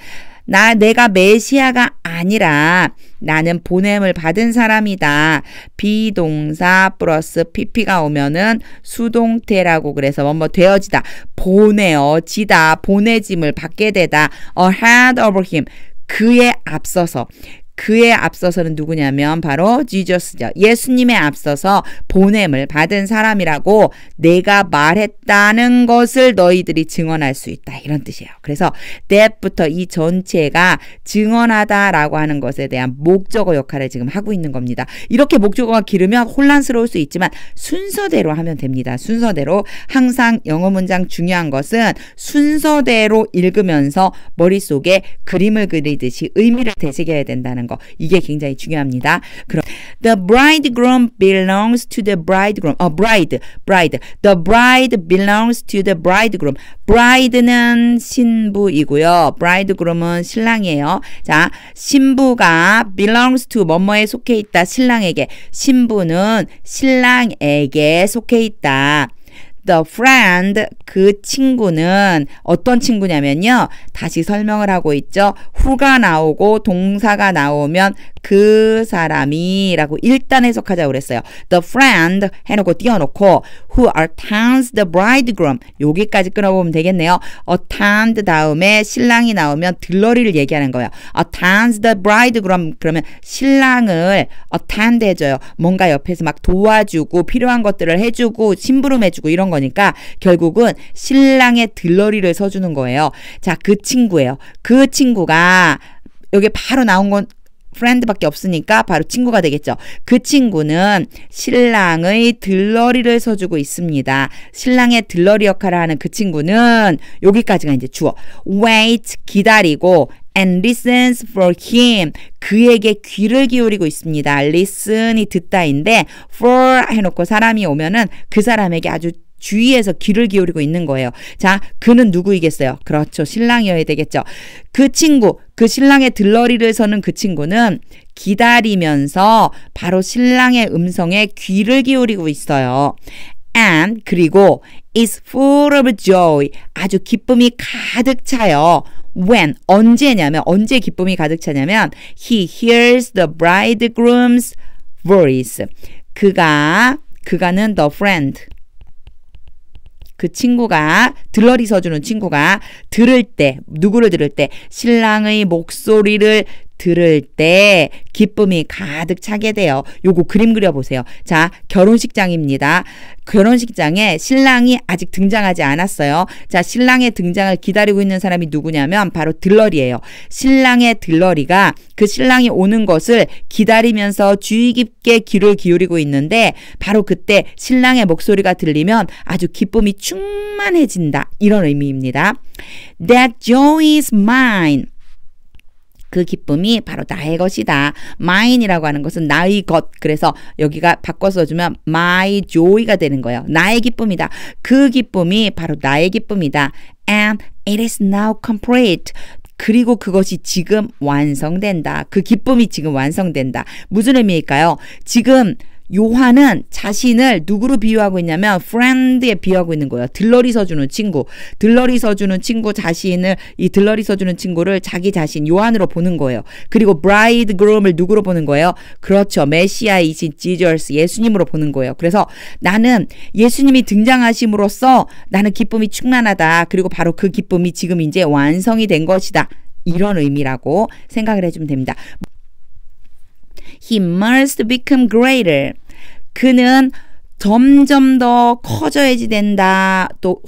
내가 메시아가 아니라 나는 보냄을 받은 사람이다. 비동사 플러스 PP가 오면은 수동태라고 그래서 뭐뭐 되어지다. 보내어지다. 보내짐을 받게 되다. Ahead of him. 그에 앞서서. 그에 앞서서는 누구냐면 바로 지저스죠. 예수님에 앞서서 보냄을 받은 사람이라고 내가 말했다는 것을 너희들이 증언할 수 있다. 이런 뜻이에요. 그래서 that부터 이 전체가 증언하다라고 하는 것에 대한 목적어 역할을 지금 하고 있는 겁니다. 이렇게 목적어가 길으면 혼란스러울 수 있지만 순서대로 하면 됩니다. 순서대로. 항상 영어 문장 중요한 것은 순서대로 읽으면서 머릿속에 그림을 그리듯이 의미를 되새겨야 된다는 거. 이게 굉장히 중요합니다. 그럼 The bridegroom belongs to the bridegroom. bride. The bride belongs to the bridegroom. bride는 신부이고요. bridegroom은 신랑이에요. 자, 신부가 belongs to 뭐뭐에 속해 있다. 신랑에게. 신부는 신랑에게 속해 있다. The friend, 그 친구는 어떤 친구냐면요. 다시 설명을 하고 있죠. who가 나오고 동사가 나오면 그 사람이라고 일단 해석하자고 그랬어요. The friend 해놓고 띄워놓고 who attends the bridegroom 여기까지 끊어보면 되겠네요. attend 다음에 신랑이 나오면 들러리를 얘기하는 거예요. attends the bridegroom 그러면 신랑을 attend 해줘요. 뭔가 옆에서 막 도와주고 필요한 것들을 해주고 심부름해주고 이런 거니까 결국은 신랑의 들러리를 서주는 거예요. 자, 그 친구예요. 그 친구가 여기 바로 나온 건 friend밖에 없으니까 바로 친구가 되겠죠. 그 친구는 신랑의 들러리를 서주고 있습니다. 신랑의 들러리 역할을 하는 그 친구는 여기까지가 이제 주어. wait, 기다리고 and listens for him. 그에게 귀를 기울이고 있습니다. listen이 듣다인데 for 해놓고 사람이 오면은 그 사람에게 아주 주위에서 귀를 기울이고 있는 거예요. 자, 그는 누구이겠어요? 그렇죠. 신랑이어야 되겠죠. 그 친구, 그 신랑의 들러리를 서는 그 친구는 기다리면서 바로 신랑의 음성에 귀를 기울이고 있어요. And 그리고 is full of joy. 아주 기쁨이 가득 차요. When 언제냐면 언제 기쁨이 가득 차냐면 he hears the bridegroom's voice. 그가는 the friend. 그 친구가 들러리 서주는 친구가 들을 때 누구를 들을 때 신랑의 목소리를 들을 때 기쁨이 가득 차게 돼요. 요거 그림 그려보세요. 자, 결혼식장입니다. 결혼식장에 신랑이 아직 등장하지 않았어요. 자, 신랑의 등장을 기다리고 있는 사람이 누구냐면 바로 들러리예요. 신랑의 들러리가 그 신랑이 오는 것을 기다리면서 주의 깊게 귀를 기울이고 있는데 바로 그때 신랑의 목소리가 들리면 아주 기쁨이 충만해진다. 이런 의미입니다. That joy is mine. 그 기쁨이 바로 나의 것이다. mine이라고 하는 것은 나의 것. 그래서 여기가 바꿔 써주면 my joy가 되는 거예요. 나의 기쁨이다. 그 기쁨이 바로 나의 기쁨이다. And it is now complete. 그리고 그것이 지금 완성된다. 그 기쁨이 지금 완성된다. 무슨 의미일까요? 지금 요한은 자신을 누구로 비유하고 있냐면 friend에 비유하고 있는 거예요. 들러리 서주는 친구. 들러리 서주는 친구 자신을 이 들러리 서주는 친구를 자기 자신 요한으로 보는 거예요. 그리고 bridegroom을 누구로 보는 거예요? 그렇죠. 메시아이신 지저스 예수님으로 보는 거예요. 그래서 나는 예수님이 등장하심으로써 나는 기쁨이 충만하다. 그리고 바로 그 기쁨이 지금 이제 완성이 된 것이다. 이런 의미라고 생각을 해주면 됩니다. He must become greater. 그는 점점 더 커져야지 된다. 또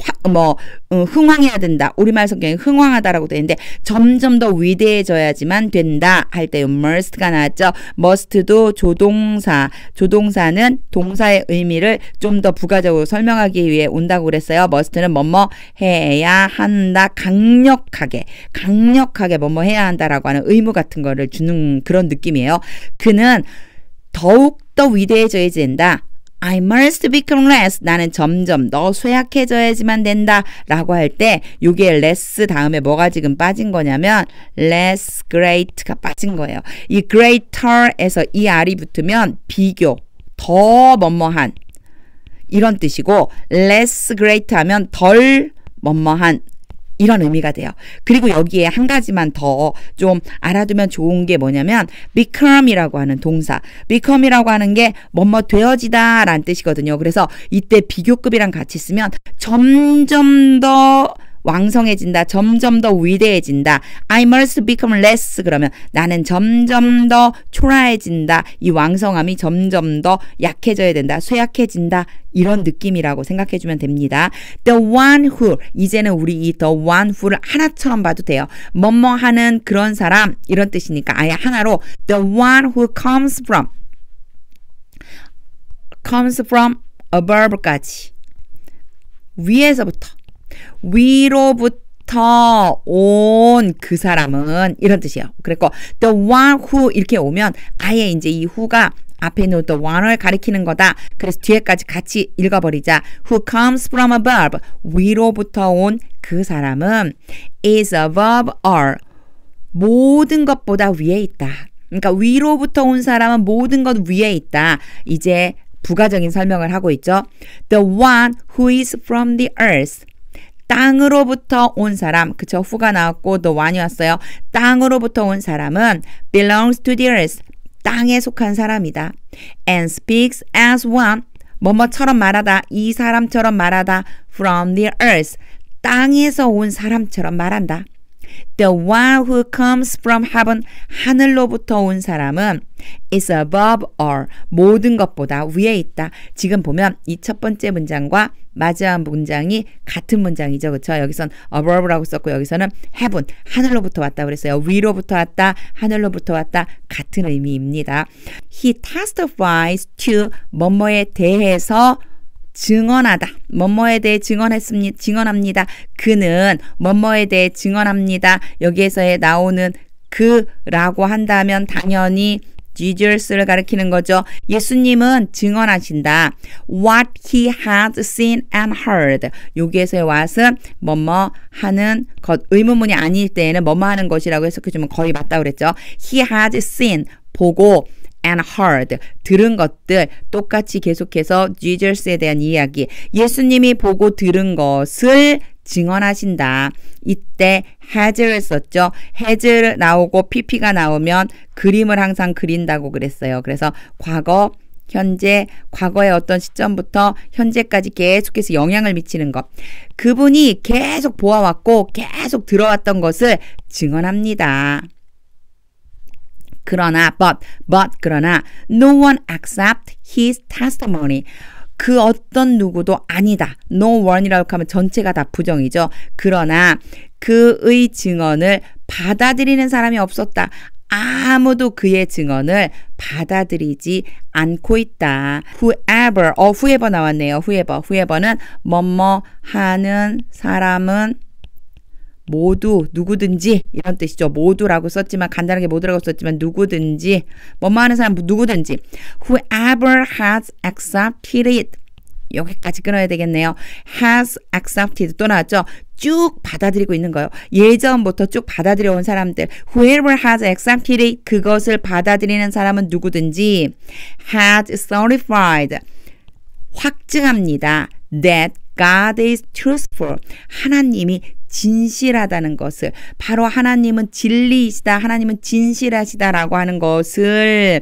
흥왕해야 된다. 우리말 성경에 흥왕하다라고 되어 있는데 점점 더 위대해져야지만 된다 할 때 must가 나왔죠. must도 조동사. 조동사는 동사의 의미를 좀 더 부가적으로 설명하기 위해 온다고 그랬어요. must는 뭐뭐 해야 한다. 강력하게 뭐뭐 해야 한다라고 하는 의무 같은 거를 주는 그런 느낌이에요. 그는 더욱 더 위대해져야지 된다. I must become less. 나는 점점 더 쇠약해져야지만 된다 라고 할 때 요게 less 다음에 뭐가 지금 빠진 거냐면 less great가 빠진 거예요. 이 greater에서 이 R이 붙으면 비교, 더 뭐뭐한 이런 뜻이고 less great 하면 덜 뭐뭐한 이런 의미가 돼요. 그리고 여기에 한 가지만 더 좀 알아두면 좋은 게 뭐냐면 become이라고 하는 동사. become이라고 하는 게 뭐뭐 되어지다 라는 뜻이거든요. 그래서 이때 비교급이랑 같이 쓰면 점점 더 왕성해진다. 점점 더 위대해진다. I must become less 그러면 나는 점점 더 초라해진다. 이 왕성함이 점점 더 약해져야 된다. 쇠약해진다. 이런 느낌이라고 생각해주면 됩니다. The one who 이제는 우리 이 the one who를 하나처럼 봐도 돼요. 뭐뭐 하는 그런 사람 이런 뜻이니까 아예 하나로 the one who comes from above까지 위에서부터 위로부터 온 그 사람은 이런 뜻이에요. 그리고 the one who 이렇게 오면 아예 이제 이 who가 앞에 있는 the one을 가리키는 거다. 그래서 뒤에까지 같이 읽어버리자. Who comes from above 위로부터 온 그 사람은 is above all 모든 것보다 위에 있다. 그러니까 위로부터 온 사람은 모든 것 위에 있다. 이제 부가적인 설명을 하고 있죠. The one who is from the earth. 땅으로부터 온 사람. 그쵸? who가 나왔고 the one이 왔어요. 땅으로부터 온 사람은 belongs to the earth. 땅에 속한 사람이다. And speaks as one. 뭐뭐처럼 말하다. 이 사람처럼 말하다. From the earth. 땅에서 온 사람처럼 말한다. The one who comes from heaven, 하늘로부터 온 사람은 is above all, 모든 것보다 위에 있다. 지금 보면 이 첫 번째 문장과 마지막 문장이 같은 문장이죠. 그렇죠? 여기선 above라고 썼고 여기서는 heaven, 하늘로부터 왔다 그랬어요. 위로부터 왔다, 하늘로부터 왔다 같은 의미입니다. He testifies to 뭐뭐에 대해서 증언하다. 뭐뭐에 대해 증언합니다. 그는 뭐뭐에 대해 증언합니다. 여기에서 나오는 그라고 한다면 당연히 Jesus를 가리키는 거죠. 예수님은 증언하신다. What he has seen and heard. 여기에서의 what은 뭐뭐 하는 것. 의문문이 아닐 때에는 뭐뭐 하는 것이라고 해석해주면 거의 맞다 그랬죠. He has seen 보고 and heard 들은 것들 똑같이 계속해서 Jesus에 대한 이야기 예수님이 보고 들은 것을 증언하신다. 이때 has를 썼죠. has 나오고 pp가 나오면 그림을 항상 그린다고 그랬어요. 그래서 과거, 현재, 과거의 어떤 시점부터 현재까지 계속해서 영향을 미치는 것. 그분이 계속 보아왔고 계속 들어왔던 것을 증언합니다. 그러나 그러나 no one accept his testimony. 그 어떤 누구도 아니다. no one이라고 하면 전체가 다 부정이죠. 그러나 그의 증언을 받아들이는 사람이 없었다. 아무도 그의 증언을 받아들이지 않고 있다. whoever 나왔네요. whoever는 뭐뭐 하는 사람은 모두 누구든지 이런 뜻이죠. 모두라고 썼지만 간단하게 모두라고 썼지만 누구든지 뭐뭐 하는 사람 누구든지 whoever has accepted it 여기까지 끊어야 되겠네요. has accepted 또 나왔죠. 쭉 받아들이고 있는 거예요. 예전부터 쭉 받아들여 온 사람들 whoever has accepted it 그것을 받아들이는 사람은 누구든지 has certified 확증합니다. that God is truthful 하나님이 진실하다는 것을 바로 하나님은 진리이시다. 하나님은 진실하시다라고 하는 것을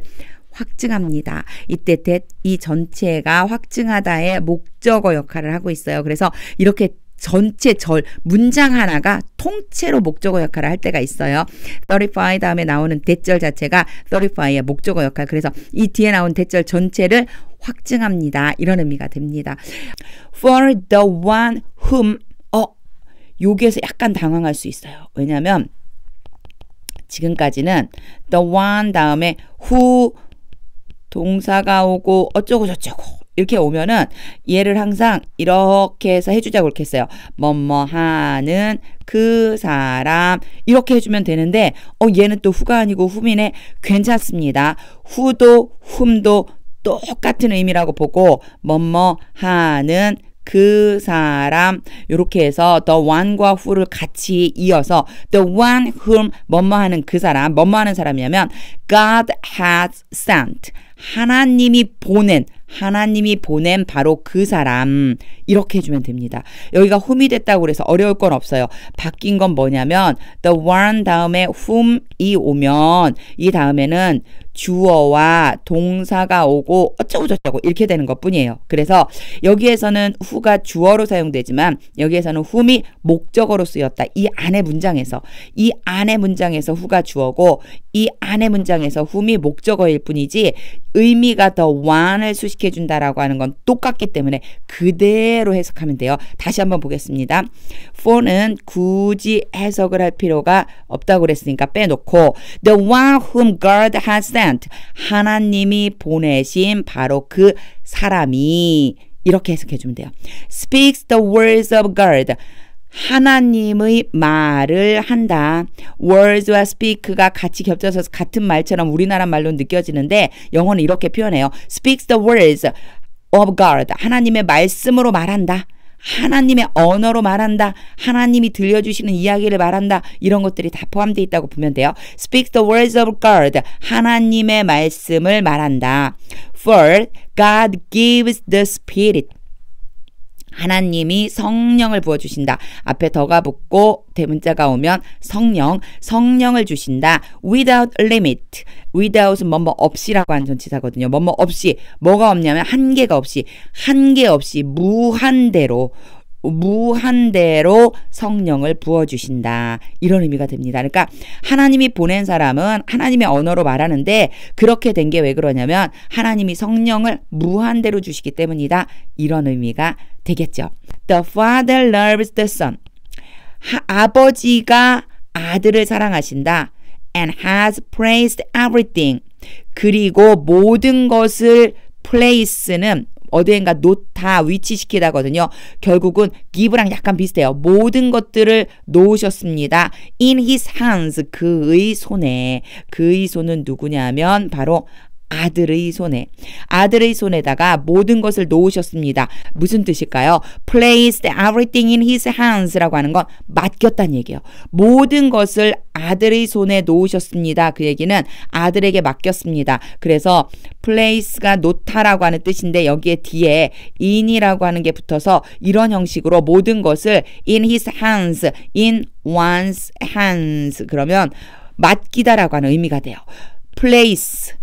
확증합니다. 이때 이 전체가 확증하다의 목적어 역할을 하고 있어요. 그래서 이렇게 전체 문장 하나가 통째로 목적어 역할을 할 때가 있어요. 35 다음에 나오는 대절 자체가 35의 목적어 역할. 그래서 이 뒤에 나온 대절 전체를 확증합니다. 이런 의미가 됩니다. For the one whom 여기에서 약간 당황할 수 있어요. 왜냐하면 지금까지는 the one 다음에 who 동사가 오고 어쩌고 저쩌고 이렇게 오면은 얘를 항상 이렇게 해서 해주자고 이렇게 했어요. 뭐뭐 하는 그 사람 이렇게 해주면 되는데 얘는 또 who가 아니고 whom이네. 괜찮습니다. who도 whom도 똑같은 의미라고 보고 뭐뭐 하는 그 사람 이렇게 해서 the one과 who를 같이 이어서 the one whom 뭐뭐 하는 그 사람 뭐뭐 하는 사람이냐면 God has sent 하나님이 보낸 하나님이 보낸 바로 그 사람 이렇게 해주면 됩니다. 여기가 whom이 됐다고 그래서 어려울 건 없어요. 바뀐 건 뭐냐면 the one 다음에 whom이 오면 이 다음에는 주어와 동사가 오고 어쩌고저쩌고 이렇게 되는 것뿐이에요. 그래서 여기에서는 who가 주어로 사용되지만 여기에서는 whom이 목적어로 쓰였다. 이 안의 문장에서 who가 주어고 이 안의 문장에서 whom이 목적어일 뿐이지 의미가 the one을 수식해 준다라고 하는 건 똑같기 때문에 그대로 해석하면 돼요. 다시 한번 보겠습니다. for는 굳이 해석을 할 필요가 없다고 그랬으니까 빼놓고 the one whom God has sent 하나님이 보내신 바로 그 사람이 이렇게 해석해 주면 돼요. speaks the words of God 하나님의 말을 한다. words와 speak가 같이 겹쳐서 같은 말처럼 우리나라 말로 느껴지는데 영어는 이렇게 표현해요. speaks the words of God 하나님의 말씀으로 말한다. 하나님의 언어로 말한다. 하나님이 들려주시는 이야기를 말한다. 이런 것들이 다 포함되어 있다고 보면 돼요. speaks the words of God 하나님의 말씀을 말한다. for God gives the Spirit 하나님이 성령을 부어주신다. 앞에 더가 붙고 대문자가 오면 성령을 주신다. without limit. without은 뭐뭐 없이라고 하는 전치사거든요. 뭐뭐 없이. 뭐가 없냐면 한계 없이 무한대로 성령을 부어주신다. 이런 의미가 됩니다. 그러니까 하나님이 보낸 사람은 하나님의 언어로 말하는데 그렇게 된 게 왜 그러냐면 하나님이 성령을 무한대로 주시기 때문이다. 이런 의미가 되겠죠. The Father loves the Son. 아버지가 아들을 사랑하신다. And has placed everything. 그리고 모든 것을 place는 어디엔가 놓다, 위치시키다거든요. 결국은 give랑 약간 비슷해요. 모든 것들을 놓으셨습니다. in his hands, 그의 손에. 그의 손은 누구냐면 바로 아들의 손에다가 모든 것을 놓으셨습니다. 무슨 뜻일까요? placed everything in his hands라고 하는 건 맡겼다는 얘기예요. 모든 것을 아들의 손에 놓으셨습니다. 그 얘기는 아들에게 맡겼습니다. 그래서 place가 놓다라고 하는 뜻인데 여기에 뒤에 in이라고 하는 게 붙어서 이런 형식으로 모든 것을 in his hands, in one's hands 그러면 맡기다라고 하는 의미가 돼요. place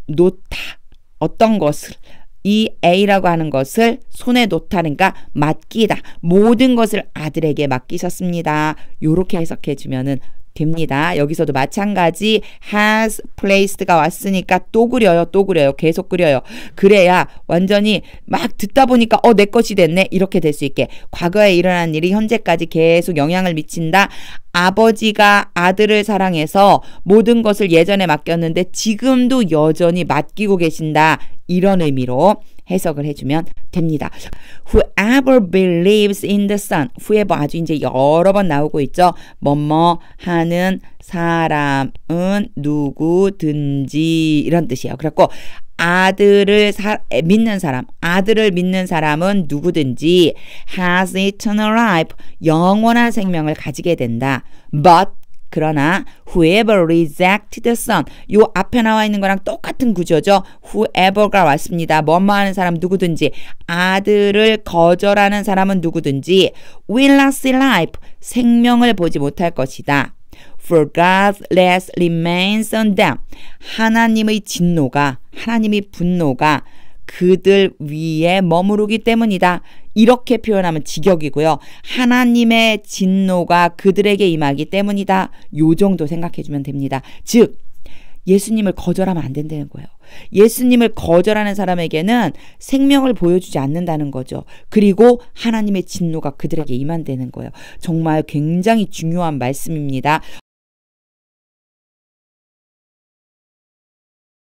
놓다. 어떤 것을 이 A라고 하는 것을 손에 놓다니까 맡기다. 모든 것을 아들에게 맡기셨습니다. 요렇게 해석해 주면은 됩니다. 여기서도 마찬가지 has placed가 왔으니까 또 그려요. 계속 그려요. 그래야 완전히 막 듣다 보니까 내 것이 됐네. 이렇게 될 수 있게 과거에 일어난 일이 현재까지 계속 영향을 미친다. 아버지가 아들을 사랑해서 모든 것을 예전에 맡겼는데 지금도 여전히 맡기고 계신다. 이런 의미로 해석을 해주면 됩니다. Whoever believes in the Son. Whoever 아주 이제 여러 번 나오고 있죠. 뭐뭐 하는 사람은 누구든지 이런 뜻이에요. 그래갖고 아들을 믿는 사람은 누구든지 has eternal life. 영원한 생명을 가지게 된다. But 그러나 whoever rejects the son 요 앞에 나와 있는 거랑 똑같은 구조죠. whoever가 왔습니다. 뭐뭐 하는 사람 누구든지 아들을 거절하는 사람은 누구든지 will not see life 생명을 보지 못할 것이다. For God's wrath remains on them 하나님의 분노가 그들 위에 머무르기 때문이다. 이렇게 표현하면 직역이고요. 하나님의 진노가 그들에게 임하기 때문이다. 요 정도 생각해 주면 됩니다. 즉 예수님을 거절하면 안 된다는 거예요. 예수님을 거절하는 사람에게는 생명을 보여주지 않는다는 거죠. 그리고 하나님의 진노가 그들에게 임한다는 거예요. 정말 굉장히 중요한 말씀입니다.